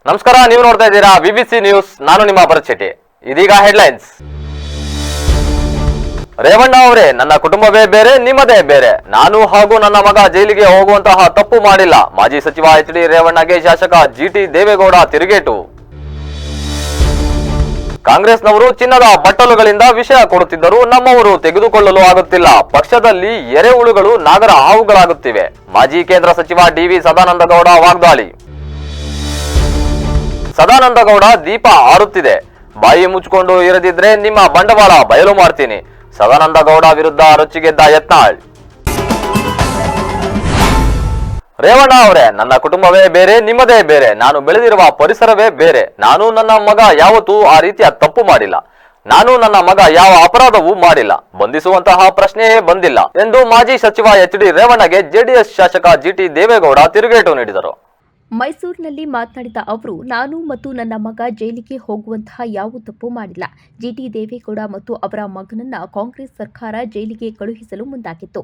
ನಮಸ್ಕಾರ, ನೀವು ನೋಡ್ತಾ ಇದ್ದೀರಾ ವಿಬಿಸಿ ನ್ಯೂಸ್. ನಾನು ನಿಮ್ಮ ಭರತ್ ಶೆಟ್ಟಿ. ಇದೀಗ ಹೆಡ್ಲೈನ್ಸ್. ರೇವಣ್ಣ ಅವರೇ, ನನ್ನ ಕುಟುಂಬವೇ ಬೇರೆ, ನಿಮ್ಮದೇ ಬೇರೆ. ನಾನು ಹಾಗೂ ನನ್ನ ಮಗ ಜೈಲಿಗೆ ಹೋಗುವಂತಹ ತಪ್ಪು ಮಾಡಿಲ್ಲ. ಮಾಜಿ ಸಚಿವ ಎಚ್.ಡಿ. ರೇವಣ್ಣಗೆ ಶಾಸಕ ಜಿ.ಟಿ. ದೇವೇಗೌಡ ತಿರುಗೇಟು. ಕಾಂಗ್ರೆಸ್ನವರು ಚಿನ್ನದ ಬಟ್ಟಲುಗಳಿಂದ ವಿಷಯ ಕೊಡುತ್ತಿದ್ದರೂ ನಮ್ಮವರು ತೆಗೆದುಕೊಳ್ಳಲು ಆಗುತ್ತಿಲ್ಲ. ಪಕ್ಷದಲ್ಲಿ ಎರೆಹುಳುಗಳು ನಾಗರ ಹಾವುಗಳಾಗುತ್ತಿವೆ. ಮಾಜಿ ಕೇಂದ್ರ ಸಚಿವ ಡಿ.ವಿ. ಸದಾನಂದಗೌಡ ವಾಗ್ದಾಳಿ. ಸದಾನಂದಗೌಡ, ದೀಪ ಆರುತ್ತಿದೆ, ಬಾಯಿ ಮುಚ್ಚಿಕೊಂಡು ಇರದಿದ್ರೆ ನಿಮ್ಮ ಬಂಡವಾಳ ಬಯಲು ಮಾಡ್ತೀನಿ. ಸದಾನಂದಗೌಡ ವಿರುದ್ಧ ರೊಚ್ಚಿಗೆದ್ದ ಯತ್ನಾಳ್. ರೇವಣ್ಣ ಅವರೇ, ನನ್ನ ಕುಟುಂಬವೇ ಬೇರೆ, ನಿಮ್ಮದೇ ಬೇರೆ. ನಾನು ಬೆಳೆದಿರುವ ಪರಿಸರವೇ ಬೇರೆ. ನಾನು ನನ್ನ ಮಗ ಯಾವತ್ತೂ ಆ ರೀತಿಯ ತಪ್ಪು ಮಾಡಿಲ್ಲ. ನಾನು ನನ್ನ ಮಗ ಯಾವ ಅಪರಾಧವೂ ಮಾಡಿಲ್ಲ. ಬಂಧಿಸುವಂತಹ ಪ್ರಶ್ನೆಯೇ ಬಂದಿಲ್ಲ ಎಂದು ಮಾಜಿ ಸಚಿವ ಎಚ್.ಡಿ. ರೇವಣ್ಣಗೆ ಜೆಡಿಎಸ್ ಶಾಸಕ ಜಿ.ಟಿ. ದೇವೇಗೌಡ ತಿರುಗೇಟು ನೀಡಿದರು. ಮೈಸೂರಿನಲ್ಲಿ ಮಾತನಾಡಿದ ಅವರು, ನಾನು ಮತ್ತು ನನ್ನ ಮಗ ಜೈಲಿಗೆ ಹೋಗುವಂತಹ ಯಾವ ತಪ್ಪು ಮಾಡಿಲ್ಲ. ಜಿ.ಟಿ. ದೇವೇಗೌಡ ಮತ್ತು ಅವರ ಮಗನನ್ನ ಕಾಂಗ್ರೆಸ್ ಸರ್ಕಾರ ಜೈಲಿಗೆ ಕಳುಹಿಸಲು ಮುಂದಾಗಿತ್ತು.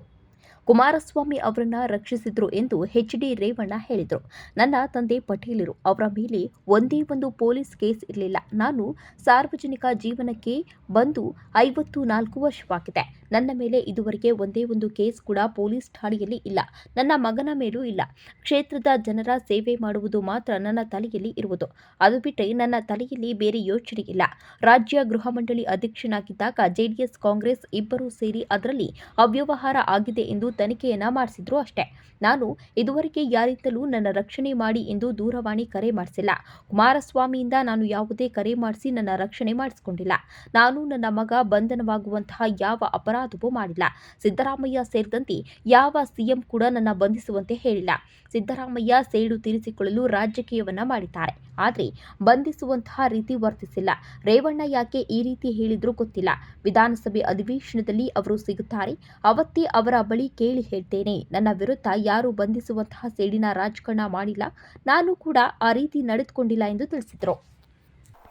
ಕುಮಾರಸ್ವಾಮಿ ಅವರನ್ನ ರಕ್ಷಿಸಿದ್ರು ಎಂದು ಎಚ್.ಡಿ. ರೇವಣ್ಣ ಹೇಳಿದರು. ನನ್ನ ತಂದೆ ಪಟೇಲರು, ಅವರ ಮೇಲೆ ಒಂದೇ ಒಂದು ಪೊಲೀಸ್ ಕೇಸ್ ಇರಲಿಲ್ಲ. ನಾನು ಸಾರ್ವಜನಿಕ ಜೀವನಕ್ಕೆ ಬಂದು 54 ವರ್ಷವಾಗಿದೆ. ನನ್ನ ಮೇಲೆ ಇದುವರೆಗೆ ಒಂದೇ ಒಂದು ಕೇಸ್ ಕೂಡ ಪೊಲೀಸ್ ಠಾಣೆಯಲ್ಲಿ ಇಲ್ಲ. ನನ್ನ ಮಗನ ಮೇಲೂ ಇಲ್ಲ. ಕ್ಷೇತ್ರದ ಜನರ ಸೇವೆ ಮಾಡುವುದು ಮಾತ್ರ ನನ್ನ ತಲೆಯಲ್ಲಿ ಇರುವುದು. ಅದು ಬಿಟ್ಟರೆ ನನ್ನ ತಲೆಯಲ್ಲಿ ಬೇರೆ ಯೋಚನೆ ಇಲ್ಲ. ರಾಜ್ಯ ಗೃಹ ಮಂಡಳಿ ಅಧ್ಯಕ್ಷನಾಗಿದ್ದಾಗ ಜೆಡಿಎಸ್ ಕಾಂಗ್ರೆಸ್ ಇಬ್ಬರೂ ಸೇರಿ ಅದರಲ್ಲಿ ಅವ್ಯವಹಾರ ಆಗಿದೆ ಎಂದು ತನಿಖೆಯನ್ನ ಮಾಡಿಸಿದ್ರು ಅಷ್ಟೇ. ನಾನು ಇದುವರೆಗೆ ಯಾರಿಂದಲೂ ನನ್ನ ರಕ್ಷಣೆ ಮಾಡಿ ಎಂದು ದೂರವಾಣಿ ಕರೆ ಮಾಡಿಸಿಲ್ಲ. ಕುಮಾರಸ್ವಾಮಿಯಿಂದ ನಾನು ಯಾವುದೇ ಕರೆ ಮಾಡಿಸಿ ನನ್ನ ರಕ್ಷಣೆ ಮಾಡಿಸಿಕೊಂಡಿಲ್ಲ. ನಾನು ನನ್ನ ಮಗ ಬಂಧನವಾಗುವಂತಹ ಯಾವ ಅಪರಾಧವೂ ಮಾಡಿಲ್ಲ. ಸಿದ್ದರಾಮಯ್ಯ ಸೇರಿದಂತೆ ಯಾವ ಸಿಎಂ ಕೂಡ ನನ್ನ ಬಂಧಿಸುವಂತೆ ಹೇಳಿಲ್ಲ. ಸಿದ್ದರಾಮಯ್ಯ ಸೇಡು ತೀರಿಸಿಕೊಳ್ಳಲು ರಾಜಕೀಯವನ್ನ ಮಾಡಿದ್ದಾರೆ, ಆದರೆ ಬಂಧಿಸುವಂತಹ ರೀತಿ ವರ್ತಿಸಿಲ್ಲ. ರೇವಣ್ಣ ಯಾಕೆ ಈ ರೀತಿ ಹೇಳಿದ್ರೂ ಗೊತ್ತಿಲ್ಲ. ವಿಧಾನಸಭೆ ಅಧಿವೇಶನದಲ್ಲಿ ಅವರು ಸಿಗುತ್ತಾರೆ, ಅವತ್ತೇ ಅವರ ಬಳಿ ಕೇಳಿ ಹೇಳ್ತೇನೆ. ನನ್ನ ವಿರುದ್ಧ ಯಾರು ಬಂಧಿಸುವಂತಹ ಸೇಡಿನ ರಾಜಕಾರಣ ಮಾಡಿಲ್ಲ, ನಾನು ಕೂಡ ಆ ರೀತಿ ನಡೆದುಕೊಂಡಿಲ್ಲ ಎಂದು ತಿಳಿಸಿದರು.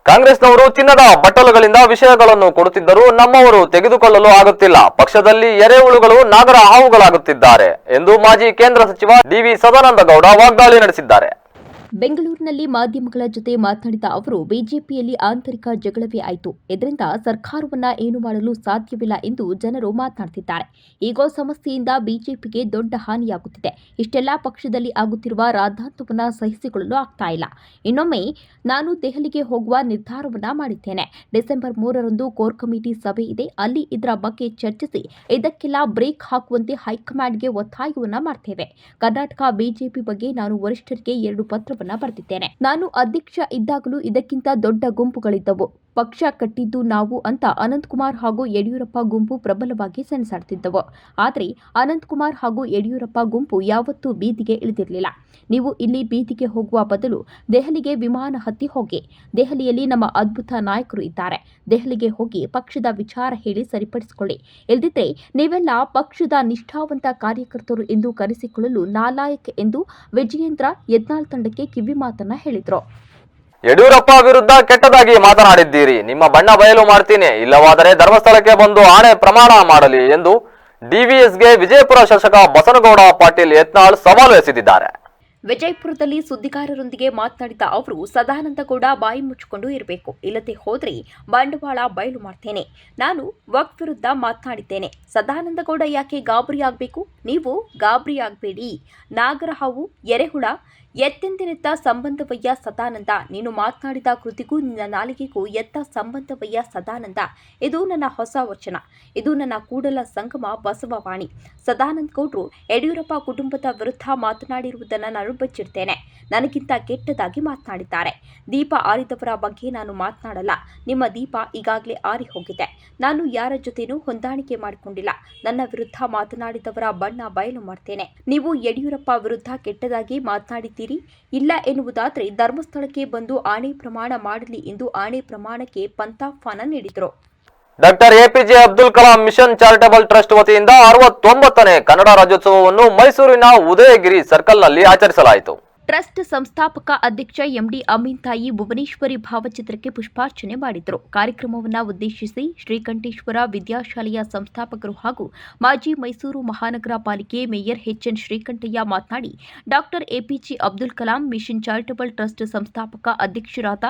ಕಾಂಗ್ರೆಸ್ನವರು ಚಿನ್ನದ ಬಟ್ಟಲುಗಳಿಂದ ವಿಷಯಗಳನ್ನು ಕೊಡುತ್ತಿದ್ದರೂ ನಮ್ಮವರು ತೆಗೆದುಕೊಳ್ಳಲು ಆಗುತ್ತಿಲ್ಲ. ಪಕ್ಷದಲ್ಲಿ ಎರೆಹುಳುಗಳು ನಾಗರ ಹಾವುಗಳಾಗುತ್ತಿದ್ದಾರೆ ಎಂದು ಮಾಜಿ ಕೇಂದ್ರ ಸಚಿವ ಡಿ.ವಿ. ಸದಾನಂದಗೌಡ ವಾಗ್ದಾಳಿ ನಡೆಸಿದ್ದಾರೆ. ಬೆಂಗಳೂರಿನಲ್ಲಿ ಮಾಧ್ಯಮಗಳ ಜೊತೆ ಮಾತನಾಡಿದ ಅವರು, ಬಿಜೆಪಿಯಲ್ಲಿ ಆಂತರಿಕ ಜಗಳವೇ ಆಯಿತು. ಇದರಿಂದ ಸರ್ಕಾರವನ್ನ ಏನು ಮಾಡಲು ಸಾಧ್ಯವಿಲ್ಲ ಎಂದು ಜನರು ಮಾತನಾಡುತ್ತಿದ್ದಾರೆ. ಈಗೋ ಸಮಸ್ಯೆಯಿಂದ ಬಿಜೆಪಿಗೆ ದೊಡ್ಡ ಹಾನಿಯಾಗುತ್ತಿದೆ. ಇಷ್ಟೆಲ್ಲಾ ಪಕ್ಷದಲ್ಲಿ ಆಗುತ್ತಿರುವ ರಾದ್ಧಾಂತವನ್ನ ಸಹಿಸಿಕೊಳ್ಳಲು ಆಗ್ತಾ ಇಲ್ಲ. ಇನ್ನೊಮ್ಮೆ ನಾನು ದೆಹಲಿಗೆ ಹೋಗುವ ನಿರ್ಧಾರವನ್ನ ಮಾಡಿದ್ದೇನೆ. ಡಿಸೆಂಬರ್ 3ರಂದು ಕೋರ್ ಕಮಿಟಿ ಸಭೆ ಇದೆ. ಅಲ್ಲಿ ಇದರ ಬಗ್ಗೆ ಚರ್ಚಿಸಿ ಇದಕ್ಕೆಲ್ಲ ಬ್ರೇಕ್ ಹಾಕುವಂತೆ ಹೈಕಮಾಂಡ್ಗೆ ಒತ್ತಾಯವನ್ನ ಮಾಡ್ತೇವೆ. ಕರ್ನಾಟಕ ಬಿಜೆಪಿ ಬಗ್ಗೆ ನಾನು ವರಿಷ್ಠರಿಗೆ 2 ಪತ್ರ ಬರೆದಿದ್ದೇನೆ. ನಾನು ಅಧ್ಯಕ್ಷ ಇದ್ದಾಗಲೂ ಇದಕ್ಕಿಂತ ದೊಡ್ಡ ಗುಂಪುಗಳಿದ್ದವು. ಪಕ್ಷ ಕಟ್ಟಿದ್ದು ನಾವು ಅಂತ ಅನಂತಕುಮಾರ್ ಹಾಗೂ ಯಡಿಯೂರಪ್ಪ ಗುಂಪು ಪ್ರಬಲವಾಗಿ ಸೆಣಸಾಡ್ತಿದ್ದವು. ಆದರೆ ಅನಂತಕುಮಾರ್ ಹಾಗೂ ಯಡಿಯೂರಪ್ಪ ಗುಂಪು ಯಾವತ್ತೂ ಬೀದಿಗೆ ಇಳಿದಿರಲಿಲ್ಲ. ನೀವು ಇಲ್ಲಿ ಬೀದಿಗೆ ಹೋಗುವ ಬದಲು ದೆಹಲಿಗೆ ವಿಮಾನ ಹತ್ತಿ ಹೋಗಿ. ದೆಹಲಿಯಲ್ಲಿ ನಮ್ಮ ಅದ್ಭುತ ನಾಯಕರು ಇದ್ದಾರೆ. ದೆಹಲಿಗೆ ಹೋಗಿ ಪಕ್ಷದ ವಿಚಾರ ಹೇಳಿ ಸರಿಪಡಿಸಿಕೊಳ್ಳಿ. ಇಲ್ಲದಿದ್ದರೆ ನೀವೆಲ್ಲ ಪಕ್ಷದ ನಿಷ್ಠಾವಂತ ಕಾರ್ಯಕರ್ತರು ಎಂದು ಕರೆಸಿಕೊಳ್ಳಲು ನಾಲಾಯಕ್ ಎಂದು ವಿಜಯೇಂದ್ರ ಯತ್ನಾಳ್ ತಂಡಕ್ಕೆ ಕಿವಿ ಮಾತನ್ನ ಹೇಳಿದರು. ಯಡಿಯೂರಪ್ಪ ವಿರುದ್ಧ ಕೆಟ್ಟದಾಗಿ ಮಾತನಾಡಿದ್ದೀರಿ, ನಿಮ್ಮ ಬಣ್ಣ ಬಯಲು ಮಾಡ್ತೀನಿ, ಇಲ್ಲವಾದರೆ ಧರ್ಮಸ್ಥಳಕ್ಕೆ ಬಂದು ಆಣೆ ಪ್ರಮಾಣ ಮಾಡಲಿ ಎಂದು ಡಿವಿಎಸ್ಗೆ ವಿಜಯಪುರ ಶಾಸಕ ಬಸನಗೌಡ ಪಾಟೀಲ್ ಯತ್ನಾಳ್ ಸವಾಲು ಎಸೆದಿದ್ದಾರೆ. ವಿಜಯಪುರದಲ್ಲಿ ಸುದ್ದಿಗಾರರೊಂದಿಗೆ ಮಾತನಾಡಿದ ಅವರು, ಸದಾನಂದಗೌಡ ಬಾಯಿ ಮುಚ್ಚಿಕೊಂಡು ಇರಬೇಕು, ಇಲ್ಲದೆ ಹೋದರೆ ಬಂಡವಾಳ ಬಯಲು ಮಾಡ್ತೇನೆ. ನಾನು ವಕ್ಫ್ ವಿರುದ್ಧ ಮಾತನಾಡಿದ್ದೇನೆ. ಸದಾನಂದಗೌಡ ಯಾಕೆ ಗಾಬರಿಯಾಗಬೇಕು? ನೀವು ಗಾಬರಿಯಾಗಬೇಡಿ. ನಾಗರಹಾವು, ಎರೆಹುಳ ಎತ್ತೆಂದಿನೆತ್ತ ಸಂಬಂಧವಯ್ಯ ಸದಾನಂದ. ನೀನು ಮಾತನಾಡಿದ ಕೃತಿಗೂ ನಿನ್ನ ನಾಲಿಗೆಗೂ ಎತ್ತ ಸಂಬಂಧವಯ್ಯ ಸದಾನಂದ. ಇದು ನನ್ನ ಹೊಸ ವಚನ. ಇದು ನನ್ನ ಕೂಡಲ ಸಂಗಮ ಬಸವವಾಣಿ. ಸದಾನಂದ ಗೌಡ್ರು ಯಡಿಯೂರಪ್ಪ ಕುಟುಂಬದ ವಿರುದ್ಧ ಮಾತನಾಡಿರುವುದನ್ನು ನಾನು ಬಚ್ಚಿಡ್ತೇನೆ. ನನಗಿಂತ ಕೆಟ್ಟದಾಗಿ ಮಾತನಾಡಿದ್ದಾರೆ. ದೀಪ ಆರಿದವರ ಬಗ್ಗೆ ನಾನು ಮಾತನಾಡಲ್ಲ. ನಿಮ್ಮ ದೀಪ ಈಗಾಗಲೇ ಆರಿ ಹೋಗಿದೆ. ನಾನು ಯಾರ ಜೊತೆನೂ ಹೊಂದಾಣಿಕೆ ಮಾಡಿಕೊಂಡಿಲ್ಲ. ನನ್ನ ವಿರುದ್ಧ ಮಾತನಾಡಿದವರ ಬಣ್ಣ ಬಯಲು ಮಾಡ್ತೇನೆ. ನೀವು ಯಡಿಯೂರಪ್ಪ ವಿರುದ್ಧ ಕೆಟ್ಟದಾಗಿ ಮಾತನಾಡಿದ್ದೀರಿ ಇಲ್ಲ ಎನ್ನುವುದಾದರೆ ಧರ್ಮಸ್ಥಳಕ್ಕೆ ಬಂದು ಆಣೆ ಪ್ರಮಾಣ ಮಾಡಲಿ ಎಂದು ಆಣೆ ಪ್ರಮಾಣಕ್ಕೆ ಪಂಥಾಹ್ವಾನ ನೀಡಿದರು. Doctor APJ Abdul Kalam mission charitable trust ವತಿಯಿಂದ 69ನೇ ಕನ್ನಡ ರಾಜ್ಯೋತ್ಸವವನ್ನು ಮೈಸೂರಿನ ಉದಯಗಿರಿ ಸರ್ಕಲ್ನಲ್ಲಿ ಆಚರಿಸಲಾಯಿತು. ಟ್ರಸ್ಟ್ ಸಂಸ್ಥಾಪಕ ಅಧ್ಯಕ್ಷ ಎಂಡಿ ಅಮೀನ್ ತಾಯಿ ಭುವನೇಶ್ವರಿ ಭಾವಚಿತ್ರಕ್ಕೆ ಪುಷ್ಪಾರ್ಚನೆ ಮಾಡಿದರು. ಕಾರ್ಯಕ್ರಮವನ್ನು ಉದ್ದೇಶಿಸಿ ಶ್ರೀಕಂಠೇಶ್ವರ ವಿದ್ಯಾಶಾಲೆಯ ಸಂಸ್ಥಾಪಕರು ಹಾಗೂ ಮಾಜಿ ಮೈಸೂರು ಮಹಾನಗರ ಪಾಲಿಕೆ ಮೇಯರ್ ಎಚ್ಎನ್ ಶ್ರೀಕಂಠಯ್ಯ ಮಾತನಾಡಿ, doctor APJ Abdul Kalam mission charitable trust ಸಂಸ್ಥಾಪಕ ಅಧ್ಯಕ್ಷರಾದ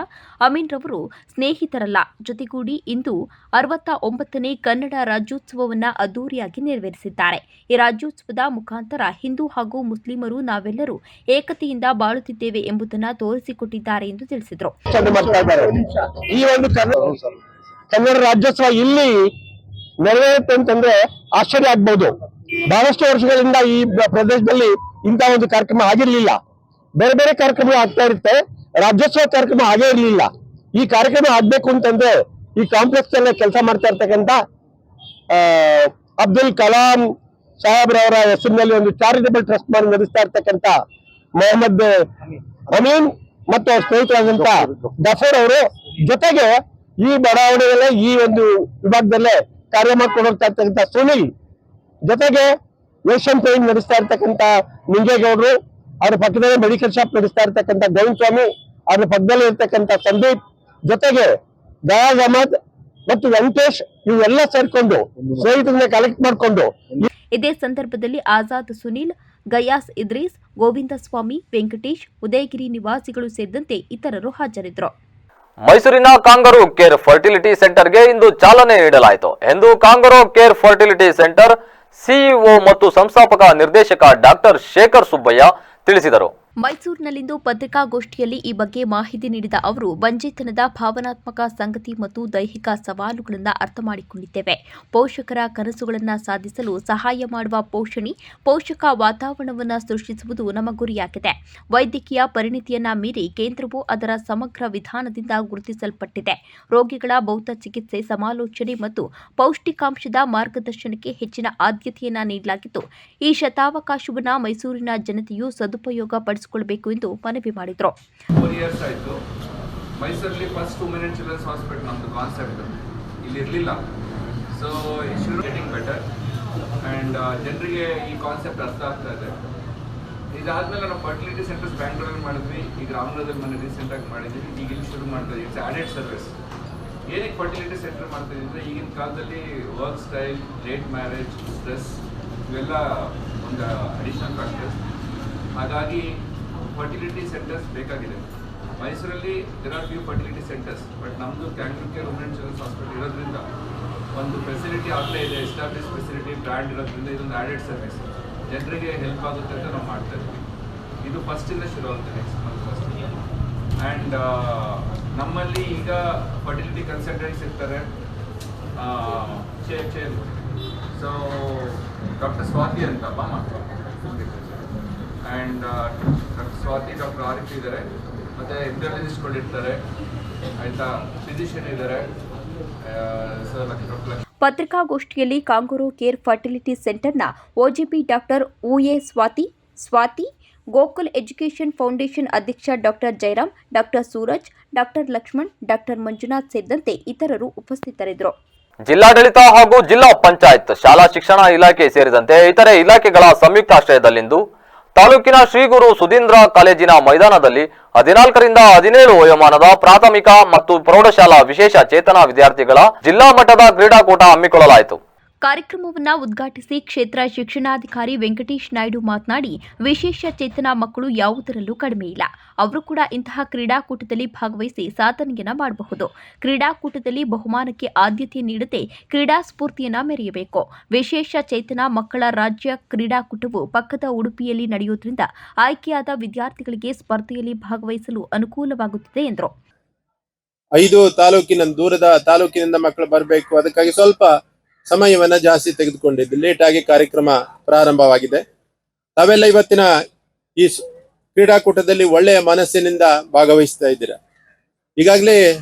ಅಮೀನ್ ರವರು ಸ್ನೇಹಿತರಲ್ಲ, ಜೊತೆಗೂಡಿ ಇಂದು 69ನೇ ಕನ್ನಡ ರಾಜ್ಯೋತ್ಸವವನ್ನು ಅದ್ದೂರಿಯಾಗಿ ನೆರವೇರಿಸಿದ್ದಾರೆ. ಈ ರಾಜ್ಯೋತ್ಸವದ ಮುಖಾಂತರ ಹಿಂದೂ ಹಾಗೂ ಮುಸ್ಲಿಮರು ನಾವೆಲ್ಲರೂ ಏಕತೆಯಿಂದ ಬಾಳುತ್ತಿದ್ದೇವೆ ಎಂಬುದನ್ನು ತೋರಿಸಿಕೊಟ್ಟಿದ್ದಾರೆ ಎಂದು ತಿಳಿಸಿದರು. ಈ ಒಂದು ಕನ್ನಡ ರಾಜ್ಯೋತ್ಸವ ಇಲ್ಲಿ ನೆರವೇರುತ್ತೆ ಅಂತಂದ್ರೆ ಆಶ್ಚರ್ಯ ಆಗ್ಬಹುದು. ಬಹಳಷ್ಟು ವರ್ಷಗಳಿಂದ ಈ ಪ್ರದೇಶದಲ್ಲಿ ಇಂತಹ ಒಂದು ಕಾರ್ಯಕ್ರಮ ಆಗಿರ್ಲಿಲ್ಲ. ಬೇರೆ ಬೇರೆ ಕಾರ್ಯಕ್ರಮ ಆಗ್ತಾ ಇರುತ್ತೆ, ರಾಜ್ಯೋತ್ಸವ ಕಾರ್ಯಕ್ರಮ ಆಗೇ ಇರಲಿಲ್ಲ. ಈ ಕಾರ್ಯಕ್ರಮ ಆಗ್ಬೇಕು ಅಂತಂದ್ರೆ ಈ ಕಾಂಪ್ಲೆಕ್ಸ್ ಅಲ್ಲೇ ಕೆಲಸ ಮಾಡ್ತಾ ಇರ್ತಕ್ಕಂಥ ಅಬ್ದುಲ್ ಕಲಾಂ ಸಾಹೇಬ್ರವರ ಹೆಸರಿನಲ್ಲಿ ಒಂದು ಚಾರಿಟಬಲ್ ಟ್ರಸ್ಟ್ ಮಾಡಿ ನಡೆಸ್ತಾ ಇರ್ತಕ್ಕಂಥ ಮೊಹಮ್ಮದ್ ಅಮೀನ್ ಮತ್ತು ಅವ್ರ ಸ್ನೇಹಿತರಾದಂತ ಗಫೂರ್ ಅವರು ಜೊತೆಗೆ ಈ ಬಡಾವಣೆಯಲ್ಲೇ ಈ ಒಂದು ವಿಭಾಗದಲ್ಲೇ ಕಾರ್ಯ ಮಾಡ್ಕೊಂಡು ಹೋಗ್ತಾ ಇರ್ತಕ್ಕಂಥ ಸುನಿಲ್, ಜೊತೆಗೆ ಏಷ್ಯನ್ ಪೇಂಟ್ ನಡೆಸ್ತಾ ಇರ್ತಕ್ಕಂಥ ನಿಂಗೇಗೌಡರು, ಅವ್ರ ಪಕ್ಕದಲ್ಲೇ ಮೆಡಿಕಲ್ ಶಾಪ್ ನಡೆಸ್ತಾ ಇರ್ತಕ್ಕಂಥ ಗೋವಿಂದ ಸ್ವಾಮಿ, ಅವ್ರ ಪಕ್ಕದಲ್ಲಿ ಇರ್ತಕ್ಕಂಥ ಸಂದೀಪ್, ಜೊತೆಗೆ ದಯಾಜ್ ಅಹಮದ್ ಮತ್ತು ವೆಂಕಟೇಶ್, ಇವೆಲ್ಲ ಸೇರ್ಕೊಂಡು ಸ್ನೇಹಿತರನ್ನ ಕಲೆಕ್ಟ್ ಮಾಡಿಕೊಂಡು ಇದೇ ಸಂದರ್ಭದಲ್ಲಿ ಆಜಾದ್ ಸುನೀಲ್, ಗಯಾಸ್ ಇದ್ರೀಸ್, ಗೋವಿಂದ ಸ್ವಾಮಿ, ವೆಂಕಟೇಶ್, ಉದಯಗಿರಿ ನಿವಾಸಿಗಳು ಸೇರಿದಂತೆ ಇತರರು ಹಾಜರಿದ್ದರು. ಮೈಸೂರಿನ ಕಾಂಗರೂ ಕೇರ್ ಫರ್ಟಿಲಿಟಿ ಸೆಂಟರ್ಗೆ ಇಂದು ಚಾಲನೆ ನೀಡಲಾಯಿತು ಎಂದು kangaroo Care fertility centre CEO ಮತ್ತು ಸಂಸ್ಥಾಪಕ ನಿರ್ದೇಶಕ ಡಾಕ್ಟರ್ ಶೇಖರ್ ಸುಬ್ಬಯ್ಯ ತಿಳಿಸಿದರು. ಮೈಸೂರಿನಲ್ಲಿಂದು ಪತ್ರಿಕಾಗೋಷ್ಠಿಯಲ್ಲಿ ಈ ಬಗ್ಗೆ ಮಾಹಿತಿ ನೀಡಿದ ಅವರು, ಬಂಜೆತನದ ಭಾವನಾತ್ಮಕ ಸಂಗತಿ ಮತ್ತು ದೈಹಿಕ ಸವಾಲುಗಳನ್ನು ಅರ್ಥ ಮಾಡಿಕೊಂಡಿದ್ದೇವೆ. ಪೋಷಕರ ಕನಸುಗಳನ್ನು ಸಾಧಿಸಲು ಸಹಾಯ ಮಾಡುವ ಪೋಷಣೆ, ಪೋಷಕ ವಾತಾವರಣವನ್ನು ಸೃಷ್ಟಿಸುವುದು ನಮ್ಮ ಗುರಿಯಾಗಿದೆ. ವೈದ್ಯಕೀಯ ಪರಿಣಿತಿಯನ್ನ ಮೀರಿ ಕೇಂದ್ರವು ಅದರ ಸಮಗ್ರ ವಿಧಾನದಿಂದ ಗುರುತಿಸಲ್ಪಟ್ಟಿದೆ. ರೋಗಿಗಳ ಭೌತ ಚಿಕಿತ್ಸೆ, ಸಮಾಲೋಚನೆ ಮತ್ತು ಪೌಷ್ಟಿಕಾಂಶದ ಮಾರ್ಗದರ್ಶನಕ್ಕೆ ಹೆಚ್ಚಿನ ಆದ್ಯತೆಯನ್ನ ನೀಡಲಾಗಿದ್ದು, ಈ ಶತಾವಕಾಶವನ್ನು ಮೈಸೂರಿನ ಜನತೆಯು ಸದುಪಯೋಗ ಪಡಿಸಿಕೊಳ್ಳಬೇಕು ಎಂದು ಮನವಿ ಮಾಡಿದರು. 4 years ಆಯಿತು. ಮೈಸೂರಲ್ಲಿ first women and children's hospital ನಮ್ಮದು ಕಾನ್ಸೆಪ್ಟ್ ಇಲ್ಲಿ ಇರಲಿಲ್ಲ. So it should getting better and ಜನರಿಗೆ ಈ ಕಾನ್ಸೆಪ್ಟ್ ಅರ್ಥ ಆಗ್ತಾ ಇದೆ. ಇದಾದಮೇಲೆ ನಾವು ಫರ್ಟಿಲಿಟಿ ಸೆಂಟರ್ಸ್ ಬ್ಯಾಂಗ್ಳೂರಲ್ಲಿ ಮಾಡಿದ್ವಿ, ಈಗ ರಾಮನಗರದಲ್ಲಿ ಮನೆ ರೀಸೆಂಟಾಗಿ ಮಾಡಿದ್ವಿ, ಈಗ ಇಲ್ಲಿ ಶುರು ಮಾಡ್ತಾ ಇದ್ದೀವಿ. It's added service. ಏನಕ್ಕೆ ಫರ್ಟಿಲಿಟಿ ಸೆಂಟರ್ ಮಾಡ್ತಾಯಿದ್ದೀವಿ ಅಂದರೆ, ಈಗಿನ ಕಾಲದಲ್ಲಿ work style, late marriage, stress ಇವೆಲ್ಲ ಒಂದು ಅಡಿಷನಲ್ ಫ್ಯಾಕ್ಟರ್ಸ್. ಹಾಗಾಗಿ ಫರ್ಟಿಲಿಟಿ ಸೆಂಟರ್ಸ್ ಬೇಕಾಗಿದೆ. ಮೈಸೂರಲ್ಲಿ there are few fertility centres, but ನಮ್ಮದು Kangaroo Care women and children's hospital ಇರೋದ್ರಿಂದ ಒಂದು ಫೆಸಿಲಿಟಿ ಆಗಲೇ ಇದೆ, ಎಸ್ಟಾಬ್ಲಿಷ್ ಫೆಸಿಲಿಟಿ, ಬ್ರ್ಯಾಂಡ್ ಇರೋದ್ರಿಂದ ಇದೊಂದು ಆ್ಯಡೆಡ್ ಸರ್ವಿಸ್ ಜನರಿಗೆ ಹೆಲ್ಪ್ ಆಗುತ್ತೆ ಅಂತ ನಾವು ಮಾಡ್ತಾ ಇದ್ವಿ. ಇದು ಫಸ್ಟಿಂದ ಶುರು ಆಗುತ್ತೆ, ನೆಕ್ಸ್ಟ್ ಮಂತ್ ಫಸ್ಟ್. ಆ್ಯಂಡ್ ನಮ್ಮಲ್ಲಿ ಈಗ ಫರ್ಟಿಲಿಟಿ ಕನ್ಸಲ್ಟೆಂಟ್ಸ್ ಇರ್ತಾರೆ. ಸೊ ಡಾಕ್ಟರ್ ಸ್ವಾತಿ ಅಂತ and doctor Swathi, doctor Arif ಇದ್ದಾರೆ, ಮತ್ತು ಎಂಬ್ರಿಯಾಲಜಿಸ್ಟ್ಗಳಿರ್ತಾರೆ, ಆಯಿತಾ, ಫಿಸಿಷಿಯನ್ ಇದ್ದಾರೆ. ಪತ್ರಿಕಾಗೋಷ್ಠಿಯಲ್ಲಿ ಕಾಂಗರೂ ಕೇರ್ ಫರ್ಟಿಲಿಟಿ ಸೆಂಟರ್ನ ಒಜಿಪಿ ಡಾಕ್ಟರ್ ಉಎ ಸ್ವಾತಿ, ಗೋಕುಲ್ ಎಜುಕೇಷನ್ ಫೌಂಡೇಶನ್ ಅಧ್ಯಕ್ಷ doctor Jayaram, doctor Suraj, doctor Lakshman, doctor Manjunath ಸೇರಿದಂತೆ ಇತರರು ಉಪಸ್ಥಿತರಿದ್ದರು. ಜಿಲ್ಲಾಡಳಿತ ಹಾಗೂ ಜಿಲ್ಲಾ ಪಂಚಾಯತ್, ಶಾಲಾ ಶಿಕ್ಷಣ ಇಲಾಖೆ ಸೇರಿದಂತೆ ಇತರೆ ಇಲಾಖೆಗಳ ಸಂಯುಕ್ತಾಶ್ರಯದಲ್ಲಿಂದು ತಾಲೂಕಿನ ಶ್ರೀ ಗುರು ಸುಧೀಂದ್ರ ಕಾಲೇಜಿನ ಮೈದಾನದಲ್ಲಿ 14ರಿಂದ 17 ವಯೋಮಾನದ ಪ್ರಾಥಮಿಕ ಮತ್ತು ಪ್ರೌಢಶಾಲಾ ವಿಶೇಷ ಚೇತನ ವಿದ್ಯಾರ್ಥಿಗಳ ಜಿಲ್ಲಾ ಮಟ್ಟದ ಕ್ರೀಡಾಕೂಟ ಹಮ್ಮಿಕೊಳ್ಳಲಾಯಿತು. ಕಾರ್ಯಕ್ರಮವನ್ನು ಉದ್ಘಾಟಿಸಿ ಕ್ಷೇತ್ರ ಶಿಕ್ಷಣಾಧಿಕಾರಿ ವೆಂಕಟೇಶ್ ನಾಯ್ಡು ಮಾತನಾಡಿ, ವಿಶೇಷ ಚೇತನ ಮಕ್ಕಳು ಯಾವುದರಲ್ಲೂ ಕಡಿಮೆ ಇಲ್ಲ. ಅವರು ಕೂಡ ಇಂತಹ ಕ್ರೀಡಾಕೂಟದಲ್ಲಿ ಭಾಗವಹಿಸಿ ಸಾಧನೆಯನ್ನ ಮಾಡಬಹುದು. ಕ್ರೀಡಾಕೂಟದಲ್ಲಿ ಬಹುಮಾನಕ್ಕೆ ಆದ್ಯತೆ ನೀಡದೆ ಕ್ರೀಡಾ ಸ್ಫೂರ್ತಿಯನ್ನ ಮೆರೆಯಬೇಕು. ವಿಶೇಷ ಚೇತನ ಮಕ್ಕಳ ರಾಜ್ಯ ಕ್ರೀಡಾಕೂಟವು ಪಕ್ಕದ ಉಡುಪಿಯಲ್ಲಿ ನಡೆಯುವುದರಿಂದ ಆಯ್ಕೆಯಾದ ವಿದ್ಯಾರ್ಥಿಗಳಿಗೆ ಸ್ಪರ್ಧೆಯಲ್ಲಿ ಭಾಗವಹಿಸಲು ಅನುಕೂಲವಾಗುತ್ತದೆ ಎಂದರು. 5 ತಾಲೂಕಿನ ದೂರದ ತಾಲೂಕಿನಿಂದ ಮಕ್ಕಳು ಬರಬೇಕು, ಅದಕ್ಕಾಗಿ ಸ್ವಲ್ಪ ಸಮಯವನ್ನ ಜಾಸ್ತಿ ತೆಗೆದುಕೊಂಡಿದ್ದು, ಲೇಟ್ ಆಗಿ ಕಾರ್ಯಕ್ರಮ ಪ್ರಾರಂಭವಾಗಿದೆ. ತಾವೆಲ್ಲ ಇವತ್ತಿನ ಈ ಕ್ರೀಡಾಕೂಟದಲ್ಲಿ ಒಳ್ಳೆಯ ಮನಸ್ಸಿನಿಂದ ಭಾಗವಹಿಸ್ತಾ ಇದ್ದೀರಾ. ಈಗಾಗಲೇ